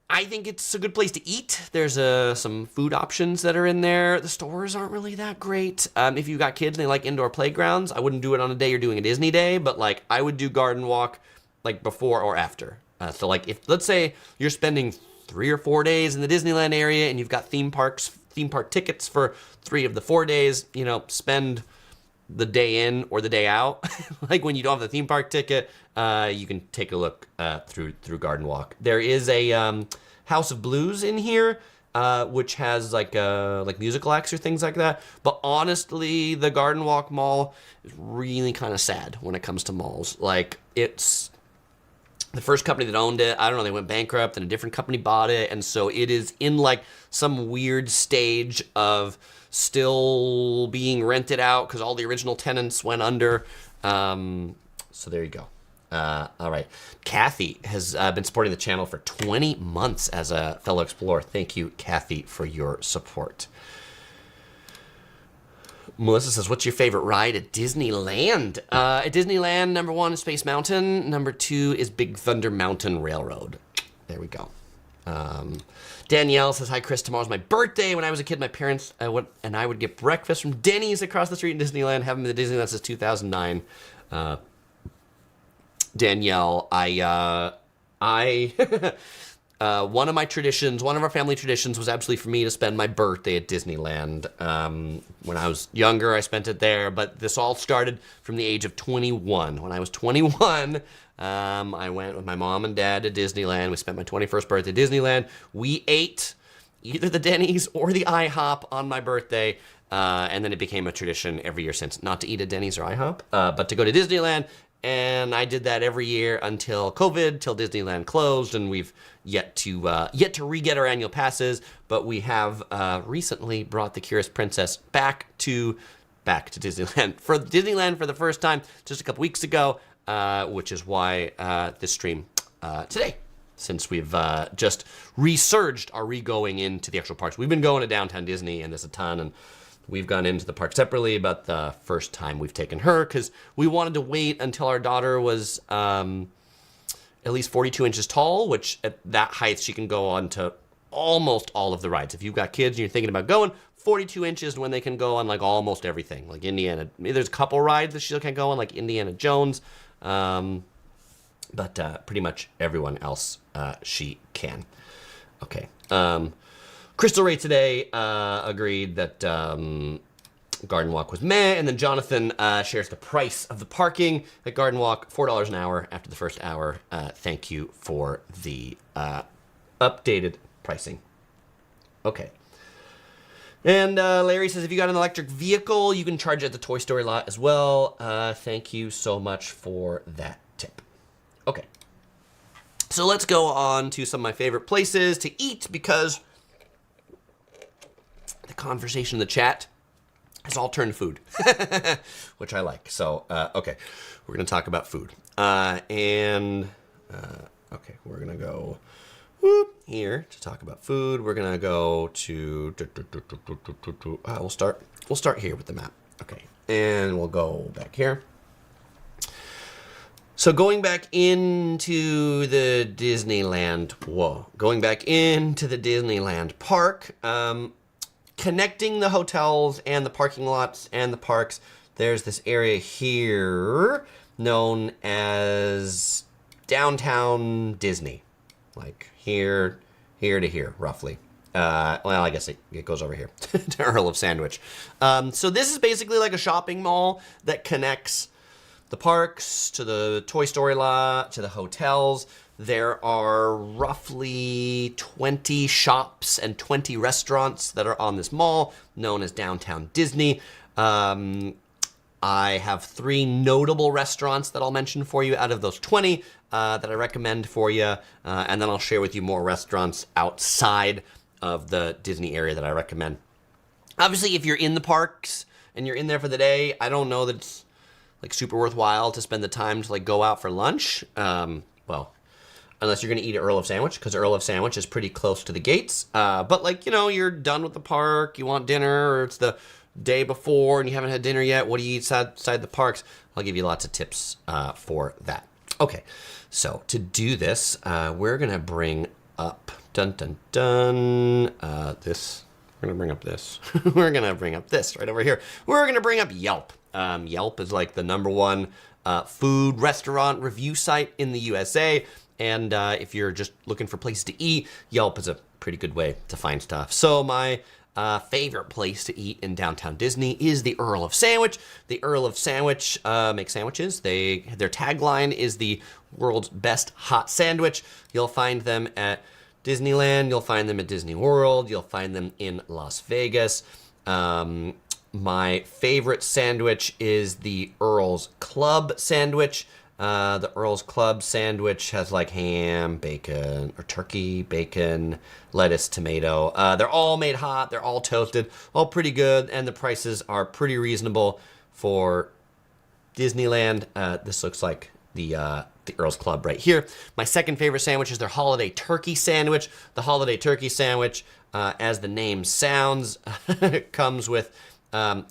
[SPEAKER 1] I think it's a good place to eat. There's some food options that are in there. The stores aren't really that great. If you've got kids and they like indoor playgrounds, I wouldn't do it on a day you're doing a Disney day, but like I would do Garden Walk like before or after. So like if, let's say you're spending 3 or 4 days in the Disneyland area and you've got theme theme park tickets for 3 of the 4 days, spend the day in or the day out. Like when you don't have the theme park ticket, you can take a look through Garden Walk. There is a House of Blues in here, which has like musical acts or things like that. But honestly, the Garden Walk Mall is really kind of sad when it comes to malls. Like, it's the first company that owned it, I don't know, they went bankrupt and a different company bought it. And so it is in like some weird stage of still being rented out because all the original tenants went under. So there you go. All right. Kathy has been supporting the channel for 20 months as a fellow explorer. Thank you, Kathy, for your support. Melissa says, what's your favorite ride at Disneyland? At Disneyland, number 1 is Space Mountain. Number 2 is Big Thunder Mountain Railroad. There we go. Danielle says, hi, Chris. Tomorrow's my birthday. When I was a kid, my parents I would get breakfast from Denny's across the street in Disneyland. Haven't been to Disneyland since 2009. Danielle, one of our family traditions was absolutely for me to spend my birthday at Disneyland. When I was younger, I spent it there, but this all started from the age of 21. When I was 21, I went with my mom and dad to Disneyland. We spent my 21st birthday at Disneyland. We ate either the Denny's or the IHOP on my birthday, and then it became a tradition every year since, not to eat at Denny's or IHOP, but to go to Disneyland. And I did that every year until COVID, till Disneyland closed, and we've yet to re-get our annual passes. But we have recently brought the Curious Princess back to Disneyland for the first time just a couple weeks ago, which is why this stream today, since we've just resurged our re-going into the actual parks. We've been going to Downtown Disney and there's a ton, and we've gone into the park separately, but the first time we've taken her because we wanted to wait until our daughter was at least 42 inches tall, which at that height she can go on to almost all of the rides. If you've got kids and you're thinking about going, 42 inches when they can go on like almost everything, like Indiana. There's a couple rides that she still can't go on, like Indiana Jones, but pretty much everyone else she can. Okay. Crystal Ray today agreed that Garden Walk was meh, and then Jonathan shares the price of the parking at Garden Walk, $4 an hour after the first hour. Thank you for the updated pricing. Okay. And Larry says, if you got an electric vehicle, you can charge it at the Toy Story lot as well. Thank you so much for that tip. Okay. So let's go on to some of my favorite places to eat, because the conversation in the chat has all turned to food, which I like. So, okay, we're going to talk about food. Okay, we're going to go here to talk about food. We're going to go to, we'll start here with the map. Okay, and we'll go back here. So going back into the Disneyland park, connecting the hotels and the parking lots and the parks, there's this area here known as Downtown Disney, like here to here, roughly. Well, I guess it goes over here to Earl of Sandwich. So this is basically like a shopping mall that connects the parks to the Toy Story lot to the hotels. There are roughly 20 shops and 20 restaurants that are on this mall, known as Downtown Disney. I have 3 notable restaurants that I'll mention for you out of those 20 that I recommend for you, and then I'll share with you more restaurants outside of the Disney area that I recommend. Obviously, if you're in the parks and you're in there for the day, I don't know that it's like super worthwhile to spend the time to like go out for lunch. Well, unless you're going to eat at Earl of Sandwich, because Earl of Sandwich is pretty close to the gates. But like, you're done with the park, you want dinner, or it's the day before and you haven't had dinner yet, what do you eat outside the parks? I'll give you lots of tips for that. Okay, so to do this, we're going to bring up, this. We're going to bring up this. We're going to bring up this right over here. We're going to bring up Yelp. Yelp is like the #1 food restaurant review site in the USA. And if you're just looking for places to eat, Yelp is a pretty good way to find stuff. So my favorite place to eat in downtown Disney is the Earl of Sandwich. The Earl of Sandwich makes sandwiches. Their tagline is the world's best hot sandwich. You'll find them at Disneyland. You'll find them at Disney World. You'll find them in Las Vegas. My favorite sandwich is the Earl's Club sandwich. The Earl's Club sandwich has like ham, bacon, or turkey, bacon, lettuce, tomato. They're all made hot. They're all toasted, all pretty good, and the prices are pretty reasonable for Disneyland. This looks like the Earl's Club right here. My second favorite sandwich is their holiday turkey sandwich. The holiday turkey sandwich, as the name sounds, comes with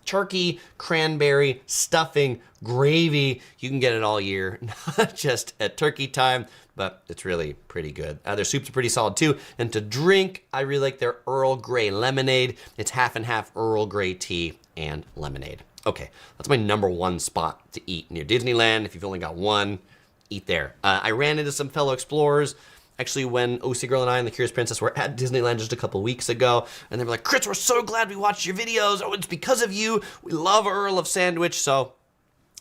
[SPEAKER 1] turkey, cranberry, stuffing, gravy. You can get it all year, not just at turkey time, but it's really pretty good. Their soups are pretty solid too. And to drink, I really like their Earl Grey lemonade. It's half and half Earl Grey tea and lemonade. Okay, that's my number one spot to eat near Disneyland. If you've only got one, eat there. I ran into some fellow explorers actually when OC Girl and I and the Curious Princess were at Disneyland just a couple weeks ago, and they were like, Chris, we're so glad we watched your videos. Oh, it's because of you. We love Earl of Sandwich. So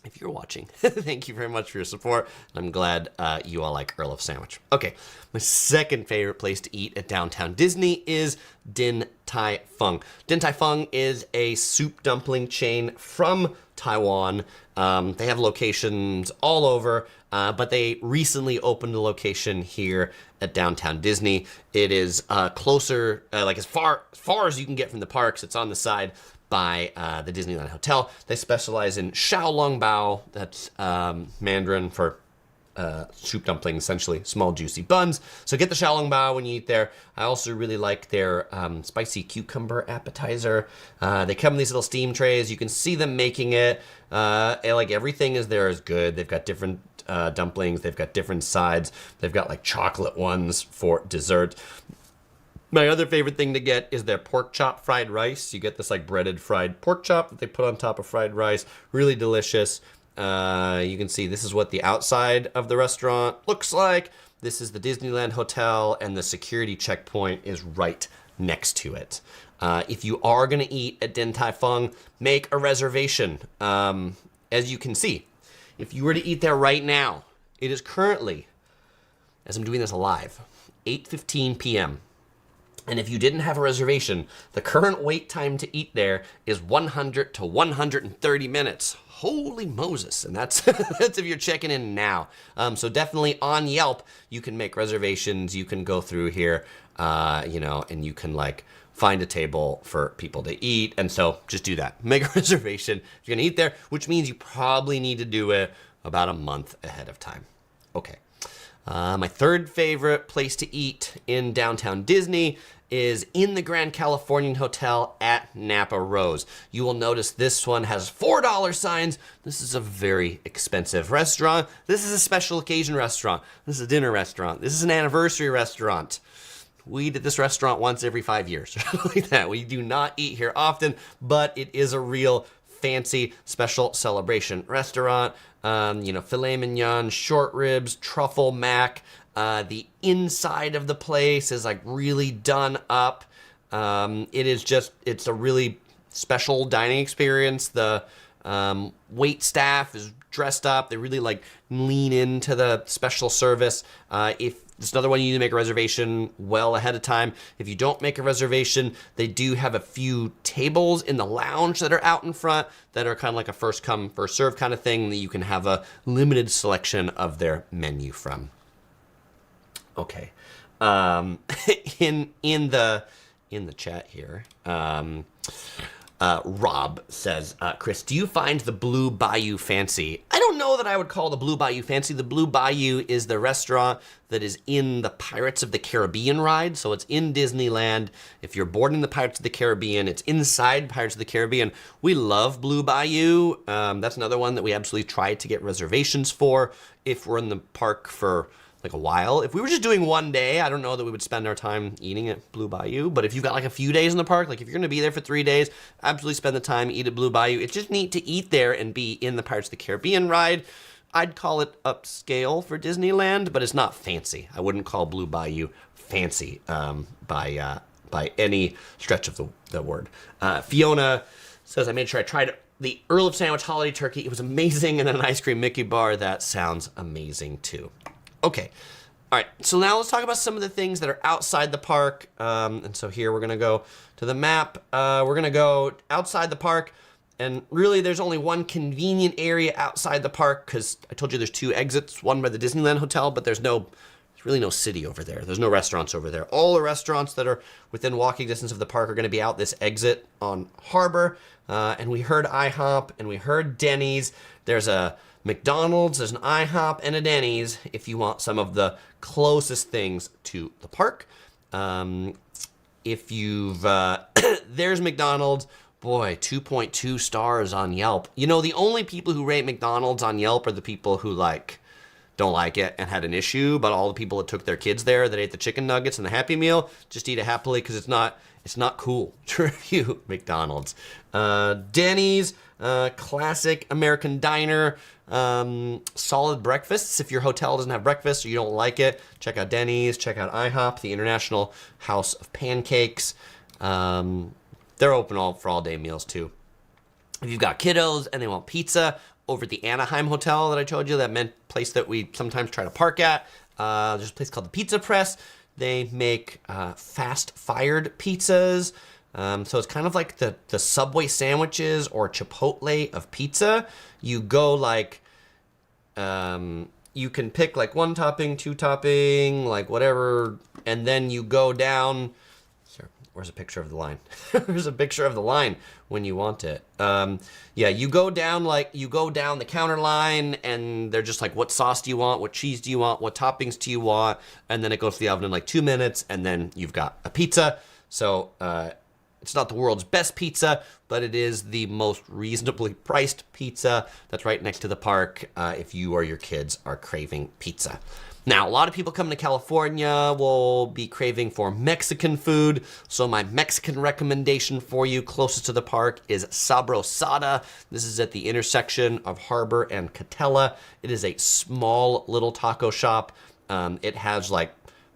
[SPEAKER 1] if you're watching, thank you very much for your support. I'm glad you all like Earl of Sandwich. Okay, my second favorite place to eat at downtown Disney is Din Tai Fung. Din Tai Fung is a soup dumpling chain from Taiwan. They have locations all over, but they recently opened a location here at downtown Disney. It is closer, like as far as you can get from the parks. It's on the side by the Disneyland Hotel. They specialize in xiaolongbao, that's Mandarin for soup dumpling, essentially small juicy buns. So get the xiaolongbao when you eat there. I also really like their spicy cucumber appetizer. They come in these little steam trays. You can see them making it. And like everything is there is good. They've got different dumplings. They've got different sides. They've got like chocolate ones for dessert. My other favorite thing to get is their pork chop fried rice. You get this like breaded fried pork chop that they put on top of fried rice. Really delicious. You can see this is what the outside of the restaurant looks like. This is the Disneyland Hotel, and the security checkpoint is right next to it. If you are going to eat at Din Tai Fung, make a reservation. As you can see, if you were to eat there right now, it is currently, as I'm doing this live, 8:15 p.m. And if you didn't have a reservation, the current wait time to eat there is 100 to 130 minutes. Holy Moses. And that's that's if you're checking in now. So definitely on Yelp, you can make reservations. You can go through here, and you can like find a table for people to eat. And so just do that. Make a reservation if you're going to eat there, which means you probably need to do it about a month ahead of time. Okay. My third favorite place to eat in downtown Disney is in the Grand Californian Hotel at Napa Rose. You will notice this one has $4 signs. This is a very expensive restaurant. This is a special occasion restaurant. This is a dinner restaurant. This is an anniversary restaurant. We eat at this restaurant once every 5 years. Like that. We do not eat here often, but it is a real fancy special celebration restaurant. Filet mignon, short ribs, truffle mac. The inside of the place is like really done up. It's a really special dining experience. The wait staff is dressed up. They really like lean into the special service. If it's another one, you need to make a reservation well ahead of time. If you don't make a reservation, they do have a few tables in the lounge that are out in front that are kind of like a first come, first serve kind of thing that you can have a limited selection of their menu from. Okay. In the chat here, Rob says, Chris, do you find the Blue Bayou fancy? I don't know that I would call the Blue Bayou fancy. The Blue Bayou is the restaurant that is in the Pirates of the Caribbean ride. So it's in Disneyland. If you're boarding the Pirates of the Caribbean, it's inside Pirates of the Caribbean. We love Blue Bayou. That's another one that we absolutely try to get reservations for if we're in the park for like a while. If we were just doing one day, I don't know that we would spend our time eating at Blue Bayou. But if you've got like a few days in the park, like if you're gonna be there for 3 days, absolutely spend the time, eat at Blue Bayou. It's just neat to eat there and be in the Pirates of the Caribbean ride. I'd call it upscale for Disneyland, but it's not fancy. I wouldn't call Blue Bayou fancy by by any stretch of the word. Fiona says, I made sure I tried the Earl of Sandwich holiday turkey. It was amazing. And then an ice cream Mickey bar. That sounds amazing too. Okay. All right. So now let's talk about some of the things that are outside the park. And so here we're going to go to the map. We're going to go outside the park. And really, there's only one convenient area outside the park because I told you there's 2 exits, one by the Disneyland Hotel, but there's really no city over there. There's no restaurants over there. All the restaurants that are within walking distance of the park are going to be out this exit on Harbor. And we heard IHOP and we heard Denny's. There's a McDonald's, there's an IHOP and a Denny's if you want some of the closest things to the park. If you've, there's McDonald's. Boy, 2.2 stars on Yelp. You know, the only people who rate McDonald's on Yelp are the people who don't like it and had an issue, but all the people that took their kids there that ate the chicken nuggets and the Happy Meal just eat it happily because it's not cool to review McDonald's. Denny's, classic American diner, solid breakfasts. If your hotel doesn't have breakfast or you don't like it, check out Denny's, check out IHOP, the International House of Pancakes. They're open for all-day meals, too. If you've got kiddos and they want pizza, over at the Anaheim Hotel that I told you, that place that we sometimes try to park at, there's a place called the Pizza Press. They make fast-fired pizzas. So it's kind of like the Subway sandwiches or Chipotle of pizza. You go you can pick 1 topping, 2 topping, whatever, and then you go down. Where's a picture of the line? There's a picture of the line when you want it. You go down the counter line, and they're just what sauce do you want? What cheese do you want? What toppings do you want? And then it goes to the oven in 2 minutes, and then you've got a pizza. So it's not the world's best pizza, but it is the most reasonably priced pizza that's right next to the park if you or your kids are craving pizza. Now, a lot of people coming to California will be craving for Mexican food, so my Mexican recommendation for you closest to the park is Sabrosada. This is at the intersection of Harbor and Catella. It is a small little taco shop. It has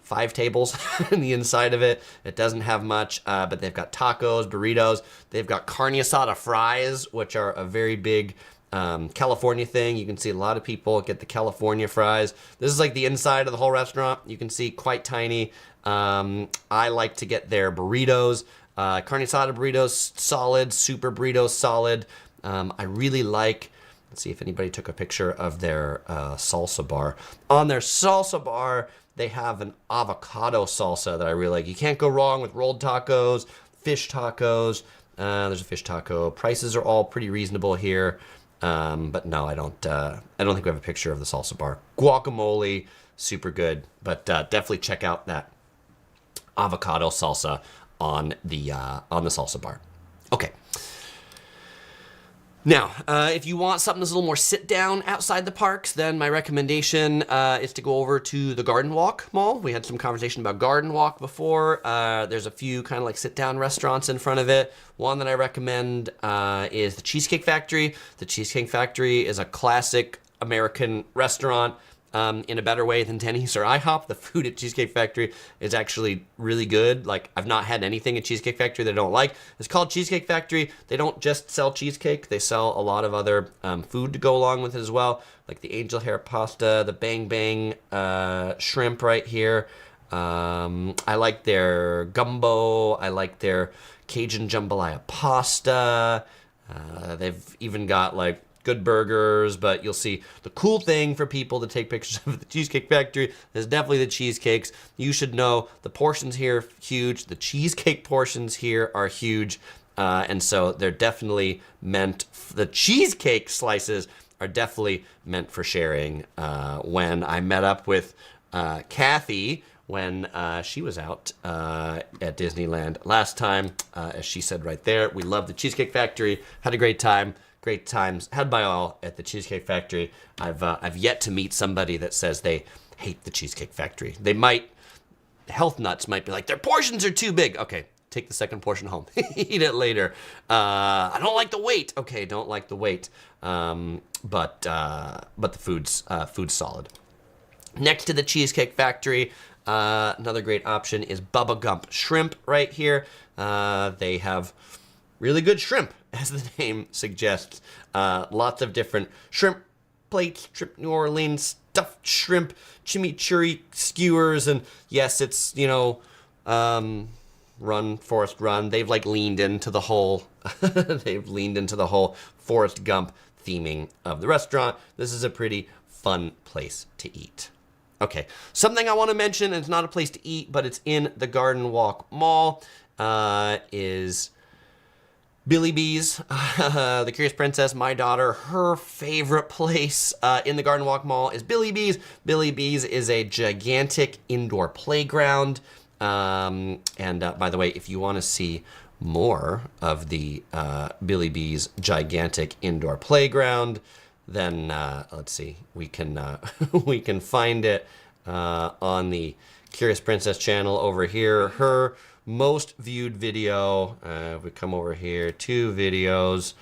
[SPEAKER 1] 5 tables in the inside of it. It doesn't have much, but they've got tacos, burritos. They've got carne asada fries, which are a very big California thing. You can see a lot of people get the California fries. This is the inside of the whole restaurant. You can see quite tiny. I like to get their burritos. Carne asada burritos, solid. Super burritos, solid. I really like, let's see if anybody took a picture of their salsa bar. On their salsa bar, they have an avocado salsa that I really like. You can't go wrong with rolled tacos, fish tacos. There's a fish taco. Prices are all pretty reasonable here. But no, I don't think we have a picture of the salsa bar. Guacamole, super good, but definitely check out that avocado salsa on the salsa bar. Okay. Now, if you want something that's a little more sit down outside the parks, then my recommendation is to go over to the Garden Walk Mall. We had some conversation about Garden Walk before. There's a few kind of sit down restaurants in front of it. One that I recommend is the Cheesecake Factory. The Cheesecake Factory is a classic American restaurant. In a better way than Denny's or IHOP. The food at Cheesecake Factory is actually really good. I've not had anything at Cheesecake Factory that I don't like. It's called Cheesecake Factory. They don't just sell cheesecake. They sell a lot of other food to go along with it as well, like the angel hair pasta, the bang bang shrimp right here. I like their gumbo. I like their Cajun jambalaya pasta. They've even got good burgers, but you'll see the cool thing for people to take pictures of the Cheesecake Factory is definitely the cheesecakes. You should know the portions here are huge. The cheesecake portions here are huge. And so they're definitely the cheesecake slices are definitely meant for sharing. When I met up with Kathy, when she was out at Disneyland last time, as she said right there, we loved the Cheesecake Factory, had a great time. Great times had by all at the Cheesecake Factory. I've yet to meet somebody that says they hate the Cheesecake Factory. Health nuts might be like, their portions are too big. Okay, take the second portion home. Eat it later. I don't like the wait. Okay, don't like the wait. But the food's solid. Next to the Cheesecake Factory, another great option is Bubba Gump Shrimp right here. They have really good shrimp, as the name suggests. Lots of different shrimp plates, shrimp New Orleans, stuffed shrimp, chimichurri skewers, and yes, it's, Forrest Run. They've like leaned into the whole, Forrest Gump theming of the restaurant. This is a pretty fun place to eat. Okay, something I want to mention, and it's not a place to eat, but it's in the Garden Walk Mall, is Billy B's, the Curious Princess, my daughter, her favorite place in the Garden Walk Mall is Billy B's. Billy B's is a gigantic indoor playground. And by the way, if you want to see more of the Billy B's gigantic indoor playground, then let's see, we can we can find it on the Curious Princess channel over here. Her most viewed video, if we come over here, 2 videos,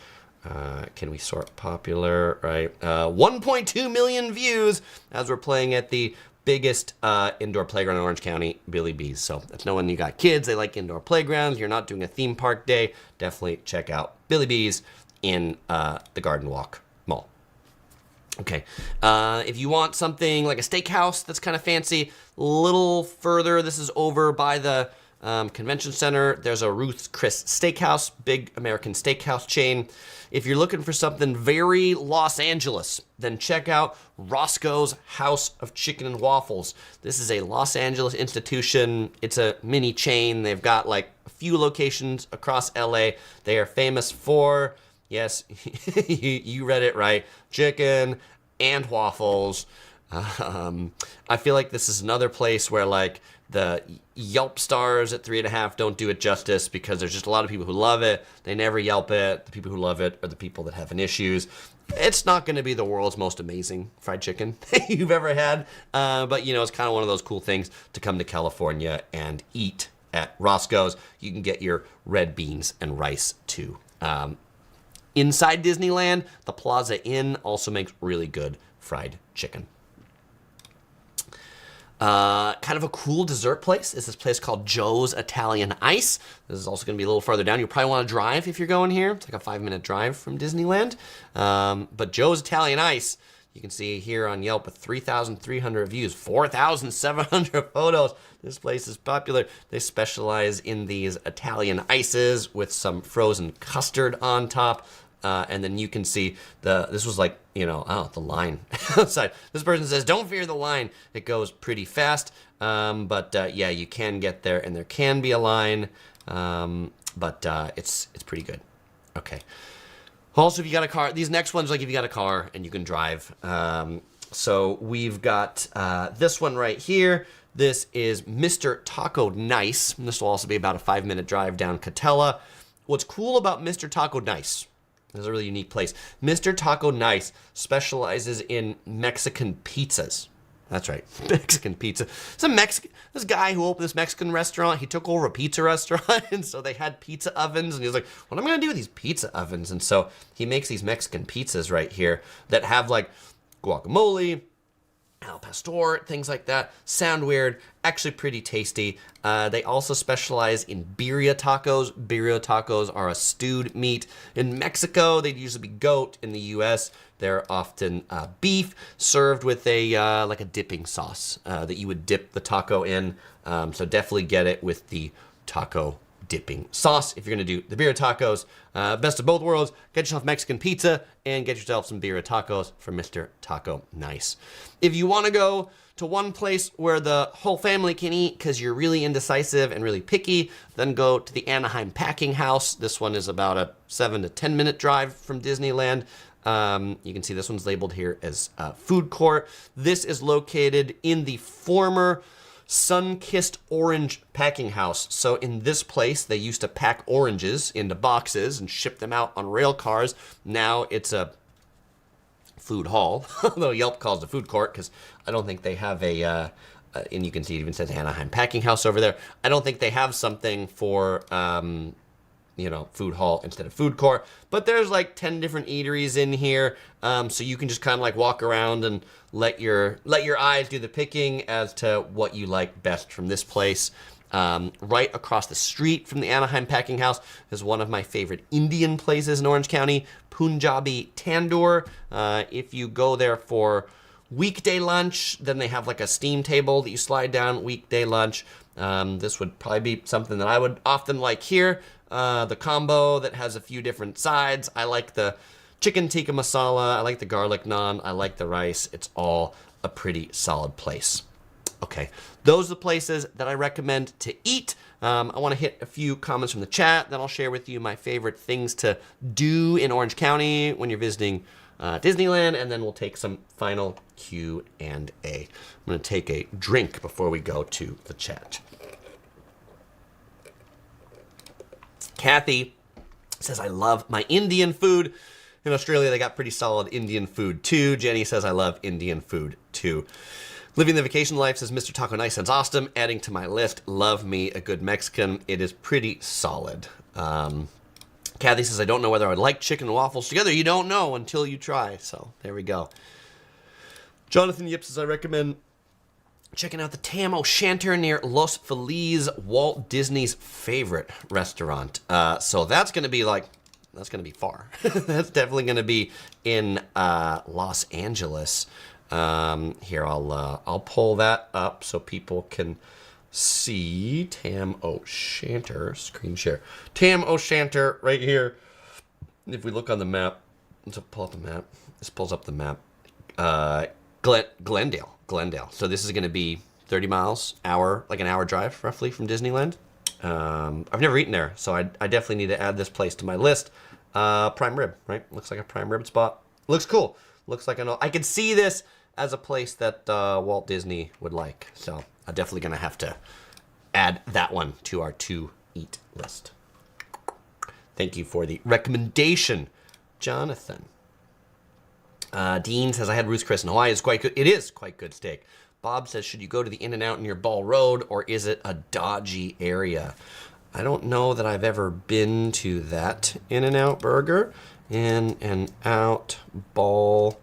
[SPEAKER 1] can we sort popular, right? 1.2 million views as we're playing at the biggest indoor playground in Orange County, Billy B's. So that's knowing you got kids, they like indoor playgrounds, you're not doing a theme park day, definitely check out Billy B's in the Garden Walk Mall. Okay, if you want something like a steakhouse that's kind of fancy, a little further, this is over by the Convention Center. There's a Ruth's Chris Steakhouse, big American steakhouse chain. If you're looking for something very Los Angeles, then check out Roscoe's House of Chicken and Waffles. This is a Los Angeles institution. It's a mini chain. They've got like a few locations across LA. They are famous for, yes, you read it right, chicken and waffles. I feel like this is another place where like the Yelp stars at 3.5 don't do it justice, because there's just a lot of people who love it. They never Yelp it. The people who love it are the people that have an issues. It's not going to be the world's most amazing fried chicken you've ever had, but it's kind of one of those cool things to come to California and eat at Roscoe's. You can get your red beans and rice too. Inside Disneyland, the Plaza Inn also makes really good fried chicken. Kind of a cool dessert place is this place called Joe's Italian Ice. This is also going to be a little farther down. You'll probably want to drive if you're going here. It's like a 5-minute drive from Disneyland. But Joe's Italian Ice, you can see here on Yelp with 3,300 views, 4,700 photos. This place is popular. They specialize in these Italian ices with some frozen custard on top. And then you can see this was like, the line outside. This person says, don't fear the line. It goes pretty fast. But yeah, you can get there and there can be a line. But it's pretty good. Okay. Also, if you got a car, these next ones, like if you got a car and you can drive. So we've got this one right here. This is Mr. Taco Nice. This will also be about a 5-minute drive down Catella. What's cool about Mr. Taco Nice, this is a really unique place. Mr. Taco Nice specializes in Mexican pizzas. That's right, Mexican pizza. This guy who opened this Mexican restaurant, he took over a pizza restaurant, and so they had pizza ovens, and he was like, what am I gonna do with these pizza ovens? And so he makes these Mexican pizzas right here that have like guacamole, al pastor, things like that. Sound weird, actually pretty tasty. They also specialize in birria tacos. Birria tacos are a stewed meat. In Mexico, they'd usually be goat. In the US, they're often beef, served with a like a dipping sauce that you would dip the taco in. So definitely get it with the taco dipping sauce if you're gonna do the birria tacos. Best of both worlds, get yourself Mexican pizza and get yourself some birria tacos from Mr. Taco Nice. If you want to go to one place where the whole family can eat because you're really indecisive and really picky, then go to the Anaheim Packing House. This one is about a 7 to 10 minute drive from Disneyland. You can see this one's labeled here as food court. This is located in the former Sun-Kissed Orange Packing House. So in this place, they used to pack oranges into boxes and ship them out on rail cars. Now it's a food hall, although Yelp calls it a food court because I don't think they have and you can see it even says Anaheim Packing House over there. I don't think they have something for food hall instead of food court. But there's like 10 different eateries in here, so you can just kind of like walk around and let your eyes do the picking as to what you like best from this place. Right across the street from the Anaheim Packing House is one of my favorite Indian places in Orange County, Punjabi Tandoor. If you go there for weekday lunch, then they have like a steam table that you slide down, weekday lunch. This would probably be something that I would often like here. The combo that has a few different sides. I like the chicken tikka masala. I like the garlic naan. I like the rice. It's all a pretty solid place. Okay, those are the places that I recommend to eat. I want to hit a few comments from the chat. Then I'll share with you my favorite things to do in Orange County when you're visiting Disneyland, and then we'll take some final Q&A. I'm going to take a drink before we go to the chat. Kathy says, I love my Indian food. In Australia, they got pretty solid Indian food, too. Jenny says, I love Indian food, too. Living the Vacation Life says, Mr. Taco Night sounds awesome. Adding to my list, love me a good Mexican. It is pretty solid. Kathy says, I don't know whether I would like chicken and waffles together. You don't know until you try. So there we go. Jonathan Yip says, I recommend checking out the Tam O'Shanter near Los Feliz, Walt Disney's favorite restaurant. So that's going to be far. That's definitely going to be in Los Angeles. Here, I'll pull that up so people can see Tam O'Shanter. Screen share. Tam O'Shanter right here. If we look on the map, let's pull up the map. This pulls up the map. Glendale. So this is going to be 30 miles, like an hour drive roughly from Disneyland. I've never eaten there, so I definitely need to add this place to my list. Prime rib, right? Looks like a prime rib spot. Looks cool. Looks like I could see this as a place that Walt Disney would like. So I'm definitely going to have to add that one to our to-eat list. Thank you for the recommendation, Jonathan. Dean says, I had Ruth's Chris in Hawaii. It's quite good. It is quite good steak. Bob says, should you go to the In-N-Out near Ball Road, or is it a dodgy area? I don't know that I've ever been to that In-N-Out burger. In-N-Out Ball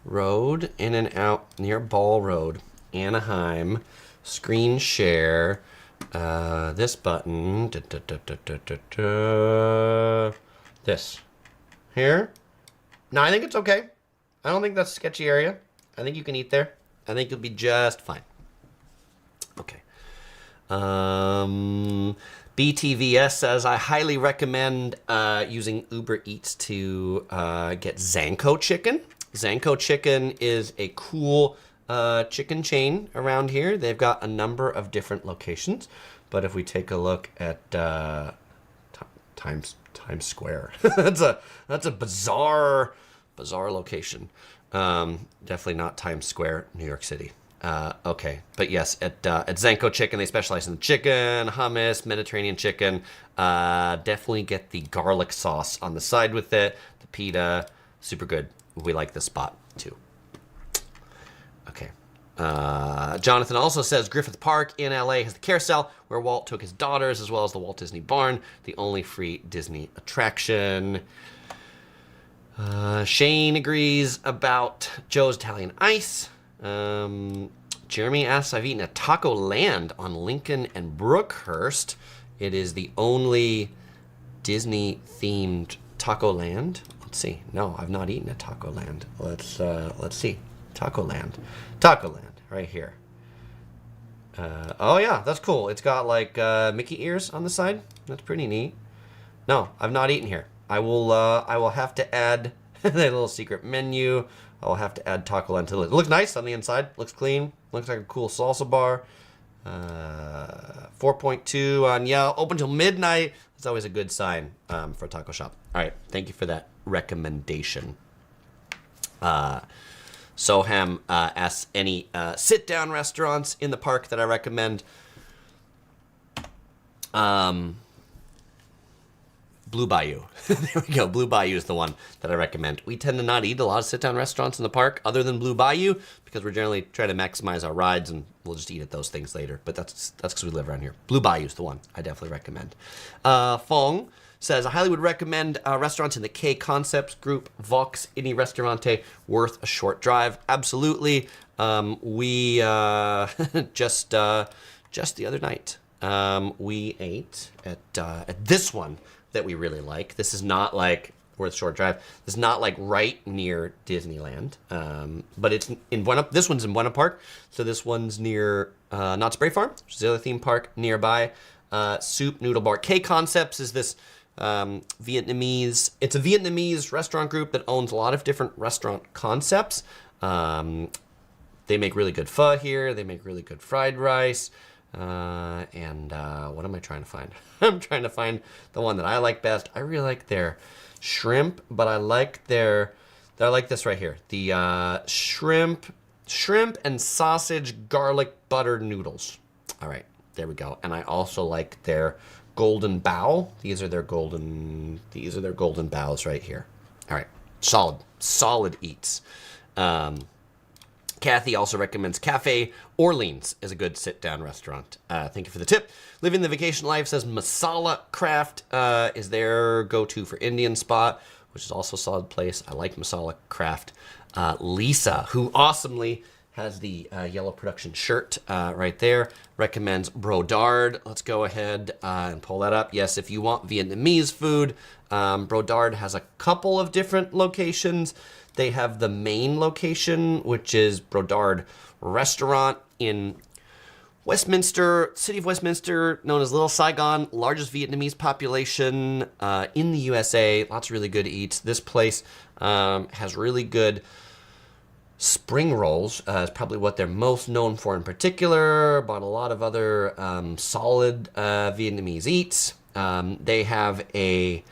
[SPEAKER 1] Road. In-N-Out near Ball Road. Anaheim. Screen share. This button. This. Here. No, I think it's okay. I don't think that's a sketchy area. I think you can eat there. I think you'll be just fine. Okay. BTVS says, I highly recommend using Uber Eats to get Zanko Chicken. Zanko Chicken is a cool chicken chain around here. They've got a number of different locations. But if we take a look at Times Square, that's a bizarre location. Definitely not Times Square, New York City. Okay, but yes, at Zanko Chicken, they specialize in chicken, hummus, Mediterranean chicken. Definitely get the garlic sauce on the side with it. The pita, super good. We like this spot too. Okay. Jonathan also says Griffith Park in LA has the carousel where Walt took his daughters, as well as the Walt Disney Barn, the only free Disney attraction. Shane agrees about Joe's Italian Ice. Jeremy asks, I've eaten at Taco Land on Lincoln and Brookhurst. It is the only Disney-themed Taco Land. Let's see. No, I've not eaten at Taco Land. Let's see. Taco Land, right here. Oh yeah, that's cool. It's got like Mickey ears on the side. That's pretty neat. No, I've not eaten here. I will have to add that little secret menu. I will have to add Taco Land to the list. It looks nice on the inside. Looks clean. Looks like a cool salsa bar. 4.2 on Yelp. Open till midnight. That's always a good sign for a taco shop. All right. Thank you for that recommendation. Soham asks any sit-down restaurants in the park that I recommend. Blue Bayou. There we go. Blue Bayou is the one that I recommend. We tend to not eat a lot of sit-down restaurants in the park other than Blue Bayou because we're generally trying to maximize our rides, and we'll just eat at those things later. But that's because we live around here. Blue Bayou is the one I definitely recommend. Fong says, I highly would recommend restaurants in the K Concepts group, Vox Ini Ristorante, worth a short drive. Absolutely. We just the other night, we ate at this one that we really like. This is not like worth a short drive. This is not like right near Disneyland, but it's in Buena. This one's in Buena Park, so this one's near Knott's Berry Farm, which is the other theme park nearby. Soup Noodle Bar. K Concepts is this Vietnamese. It's a Vietnamese restaurant group that owns a lot of different restaurant concepts. They make really good pho here. They make really good fried rice. And what am I trying to find? I'm trying to find the one that I like best. I really like their shrimp, but I like this right here. The shrimp and sausage garlic butter noodles. All right, there we go. And I also like their golden bao. These are their golden baos right here. All right, solid eats. Kathy also recommends Cafe Orleans as a good sit-down restaurant. Thank you for the tip. Living the Vacation Life says Masala Craft is their go-to for Indian spot, which is also a solid place. I like Masala Craft. Lisa, who awesomely has the yellow production shirt right there, recommends Brodard. Let's go ahead and pull that up. Yes, if you want Vietnamese food, Brodard has a couple of different locations. They have the main location, which is Brodard Restaurant in Westminster, city of Westminster, known as Little Saigon, largest Vietnamese population in the USA. Lots of really good eats. This place has really good spring rolls. Is probably what they're most known for in particular, but a lot of other solid Vietnamese eats. They have a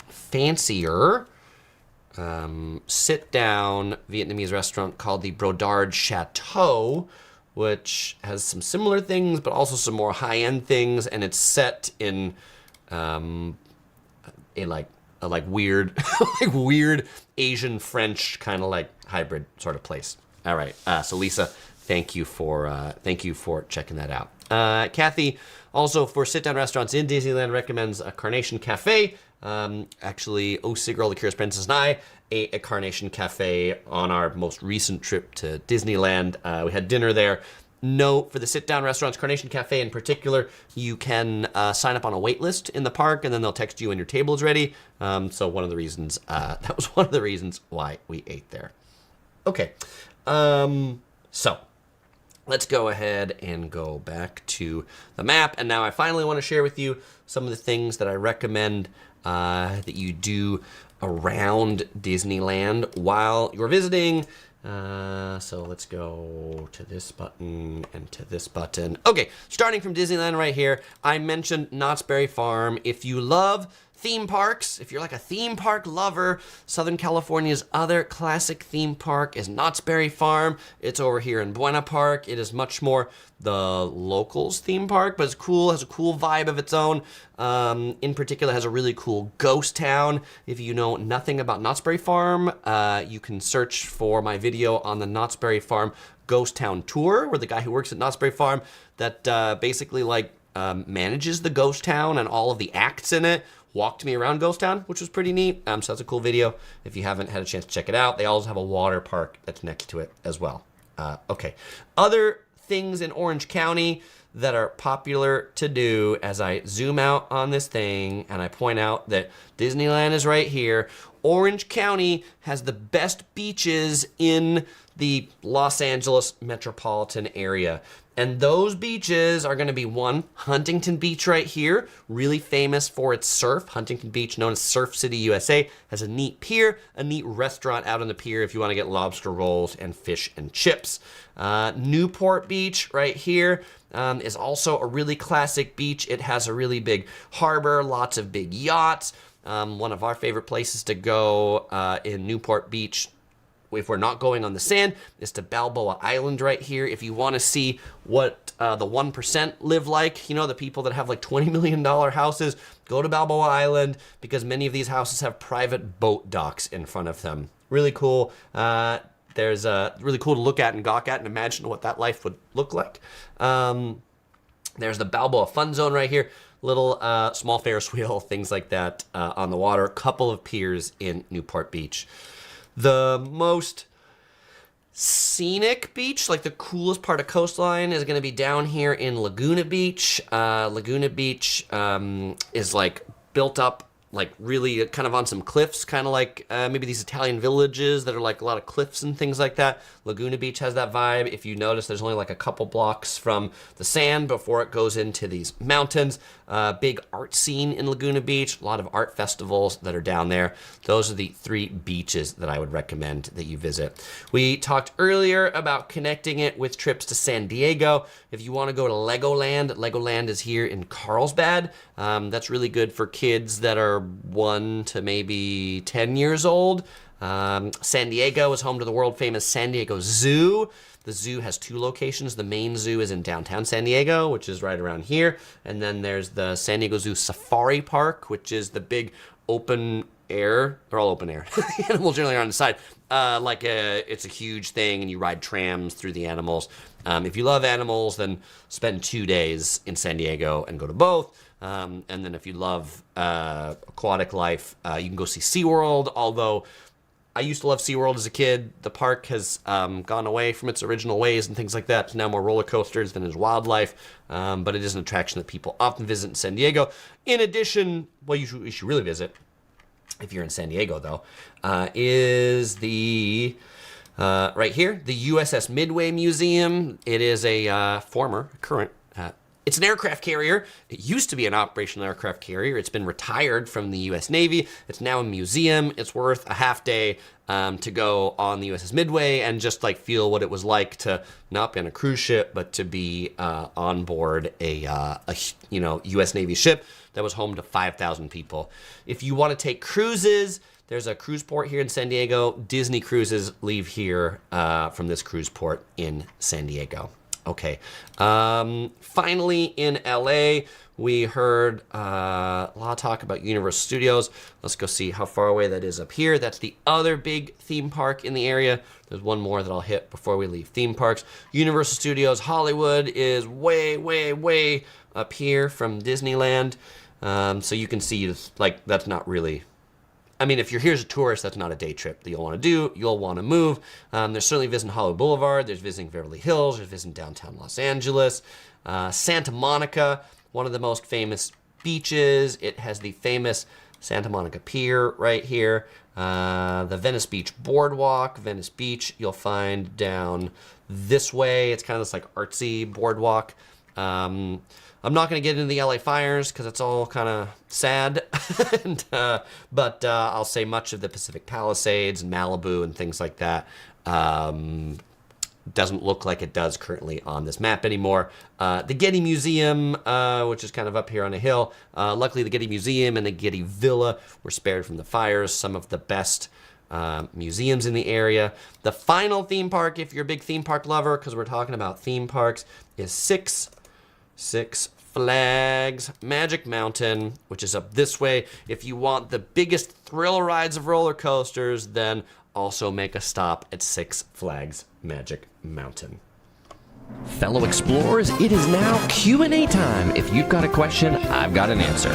[SPEAKER 1] fancier sit-down Vietnamese restaurant called the Brodard Chateau, which has some similar things, but also some more high-end things, and it's set in a weird, like weird Asian French kind of like hybrid sort of place. All right, so Lisa, thank you for checking that out. Kathy, also for sit-down restaurants in Disneyland, recommends a Carnation Cafe. Actually, OC Girl, the Curious Princess, and I ate at Carnation Cafe on our most recent trip to Disneyland. We had dinner there. Note for the sit-down restaurants, Carnation Cafe in particular, you can sign up on a wait list in the park, and then they'll text you when your table is ready. So one of the reasons, that was one of the reasons why we ate there. Okay, so let's go ahead and go back to the map. And now I finally want to share with you some of the things that I recommend that you do around Disneyland while you're visiting. So let's go to this button and to this button. Okay, starting from Disneyland right here, I mentioned Knott's Berry Farm. If you love theme parks, if you're like a theme park lover, Southern California's other classic theme park is Knott's Berry Farm. It's over here in Buena Park. It is much more the locals theme park, but it's cool, has a cool vibe of its own. In particular, has a really cool ghost town. If you know nothing about Knott's Berry Farm, you can search for my video on the Knott's Berry Farm Ghost Town Tour, where the guy who works at Knott's Berry Farm that basically manages the ghost town and all of the acts in it walked me around Ghost Town, which was pretty neat. So that's a cool video. If you haven't had a chance to check it out, they also have a water park that's next to it as well. Okay, other things in Orange County that are popular to do as I zoom out on this thing and I point out that Disneyland is right here. Orange County has the best beaches in the Los Angeles metropolitan area. And those beaches are going to be one, Huntington Beach right here, really famous for its surf. Huntington Beach, known as Surf City, USA, has a neat pier, a neat restaurant out on the pier if you want to get lobster rolls and fish and chips. Newport Beach right here is also a really classic beach. It has a really big harbor, lots of big yachts. One of our favorite places to go in Newport Beach, if we're not going on the sand, is to Balboa Island right here. If you want to see what the 1% live like, you know, the people that have like $20 million houses, go to Balboa Island because many of these houses have private boat docks in front of them. Really cool. There's really cool to look at and gawk at and imagine what that life would look like. There's the Balboa Fun Zone right here. little small Ferris wheel, things like that on the water. A couple of piers in Newport Beach. The most scenic beach, like the coolest part of coastline, is going to be down here in Laguna Beach. Laguna Beach is like built up like really kind of on some cliffs, kind of like maybe these Italian villages that are like a lot of cliffs and things like that. Laguna Beach has that vibe. If you notice, there's only like a couple blocks from the sand before it goes into these mountains. Big art scene in Laguna Beach, a lot of art festivals that are down there. Those are the 3 beaches that I would recommend that you visit. We talked earlier about connecting it with trips to San Diego. If you want to go to Legoland, Legoland is here in Carlsbad. That's really good for kids that are 1 to maybe 10 years old. San Diego is home to the world famous San Diego Zoo. The zoo has 2 locations. The main zoo is in downtown San Diego, which is right around here. And then there's the San Diego Zoo Safari Park, which is the big open air. They're all open air. The animals generally are on the side. It's a huge thing, and you ride trams through the animals. If you love animals, then spend 2 days in San Diego and go to both. And then if you love aquatic life, you can go see SeaWorld, although I used to love SeaWorld as a kid. The park has gone away from its original ways and things like that. It's now more roller coasters than is wildlife, but it is an attraction that people often visit in San Diego. In addition, well, you should really visit, if you're in San Diego though, is the, right here, the USS Midway Museum. It is a current, it's an aircraft carrier. It used to be an operational aircraft carrier. It's been retired from the U.S. Navy. It's now a museum. It's worth a half day to go on the USS Midway and just like feel what it was like to not be on a cruise ship, but to be on board a U.S. Navy ship that was home to 5,000 people. If you want to take cruises, there's a cruise port here in San Diego. Disney cruises leave here from this cruise port in San Diego. Okay. Finally, in LA, we heard a lot of talk about Universal Studios. Let's go see how far away that is up here. That's the other big theme park in the area. There's one more that I'll hit before we leave theme parks. Universal Studios Hollywood is way, way, way up here from Disneyland. So you can see, like, that's not really... I mean, if you're here as a tourist, that's not a day trip that you'll want to do. You'll want to move. There's certainly visiting Hollywood Boulevard. There's visiting Beverly Hills. There's visiting downtown Los Angeles. Santa Monica, one of the most famous beaches. It has the famous Santa Monica Pier right here. The Venice Beach Boardwalk. Venice Beach, you'll find down this way. It's kind of this like artsy boardwalk. I'm not going to get into the LA fires because it's all kind of sad, but I'll say much of the Pacific Palisades and Malibu and things like that doesn't look like it does currently on this map anymore. The Getty Museum, which is kind of up here on a hill, luckily the Getty Museum and the Getty Villa were spared from the fires, some of the best museums in the area. The final theme park, if you're a big theme park lover, because we're talking about theme parks, is Six Flags Magic Mountain, which is up this way. If you want the biggest thrill rides of roller coasters, then also make a stop at Six Flags Magic Mountain.
[SPEAKER 2] Fellow explorers, it is now Q&A time. If you've got a question, I've got an answer.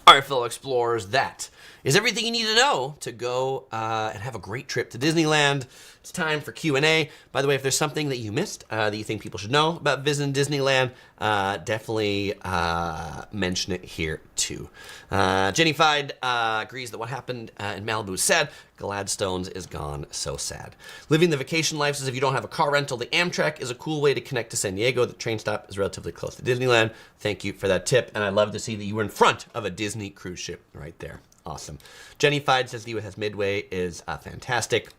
[SPEAKER 1] All right, fellow explorers, that is everything you need to know to go and have a great trip to Disneyland. It's time for Q&A. By the way, if there's something that you missed that you think people should know about visiting Disneyland, definitely mention it here too. Jenny Fide agrees that what happened in Malibu is sad. Gladstones is gone, so sad. Living the vacation life says if you don't have a car rental, the Amtrak is a cool way to connect to San Diego. The train stop is relatively close to Disneyland. Thank you for that tip, and I'd love to see that you were in front of a Disney cruise ship right there. Awesome. Jenny Fide says the USS Midway is fantastic.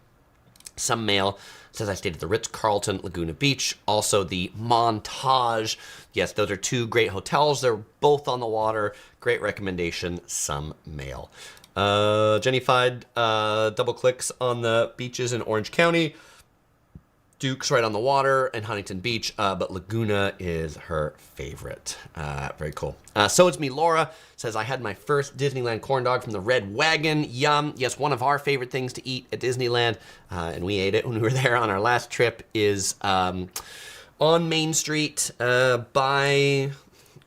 [SPEAKER 1] Some mail says I stayed at the Ritz-Carlton Laguna Beach. Also the Montage. Yes, those are 2 great hotels. They're both on the water. Great recommendation. Some mail. Jenny Fide double clicks on the beaches in Orange County. Duke's right on the water and Huntington Beach, but Laguna is her favorite. Very cool. So it's me, Laura, says, I had my first Disneyland corn dog from the Red Wagon. Yum. Yes, one of our favorite things to eat at Disneyland, and we ate it when we were there on our last trip, is on Main Street by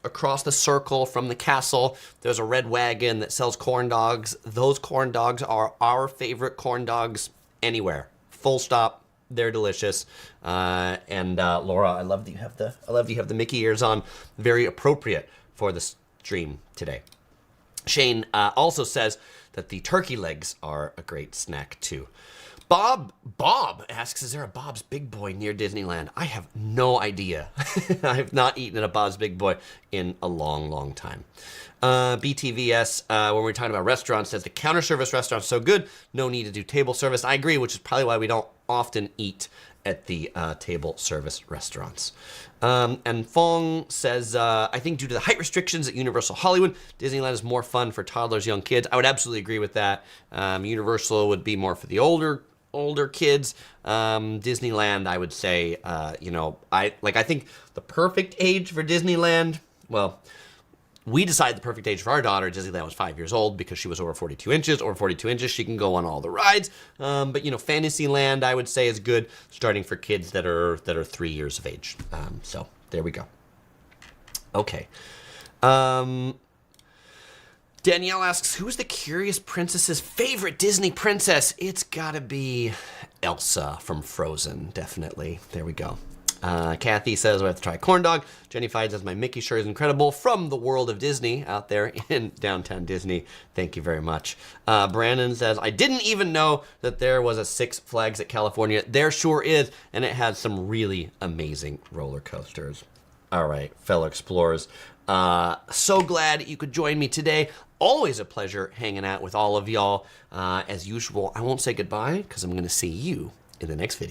[SPEAKER 1] across the circle from the castle, there's a red wagon that sells corn dogs. Those corn dogs are our favorite corn dogs anywhere. Full stop. They're delicious. And Laura, I love that you have the Mickey ears on. Very appropriate for the stream today. Shane also says that the turkey legs are a great snack too. Bob asks, is there a Bob's Big Boy near Disneyland? I have no idea. I have not eaten at a Bob's Big Boy in a long, long time. BTVS, when we're talking about restaurants, says the counter service restaurant's so good, no need to do table service. I agree, which is probably why we don't often eat at the table service restaurants. And Fong says, I think due to the height restrictions at Universal Hollywood, Disneyland is more fun for toddlers, young kids. I would absolutely agree with that. Universal would be more for the older kids. Disneyland, I would say, I think the perfect age for Disneyland, well, we decided the perfect age for our daughter at Disneyland was 5 years old because she was over 42 inches. Over 42 inches, she can go on all the rides. But Fantasyland, I would say, is good starting for kids that are 3 years of age. So there we go. Okay. Danielle asks, who's the Curious Princess's favorite Disney princess? It's gotta be Elsa from Frozen, definitely. There we go. Kathy says, we have to try a corn dog. Jenny Fide says, my Mickey shirt is incredible from the world of Disney out there in downtown Disney. Thank you very much. Brandon says, I didn't even know that there was a Six Flags at California. There sure is, and it has some really amazing roller coasters. All right, fellow explorers. So glad you could join me today. Always a pleasure hanging out with all of y'all. As usual, I won't say goodbye because I'm going to see you in the next video.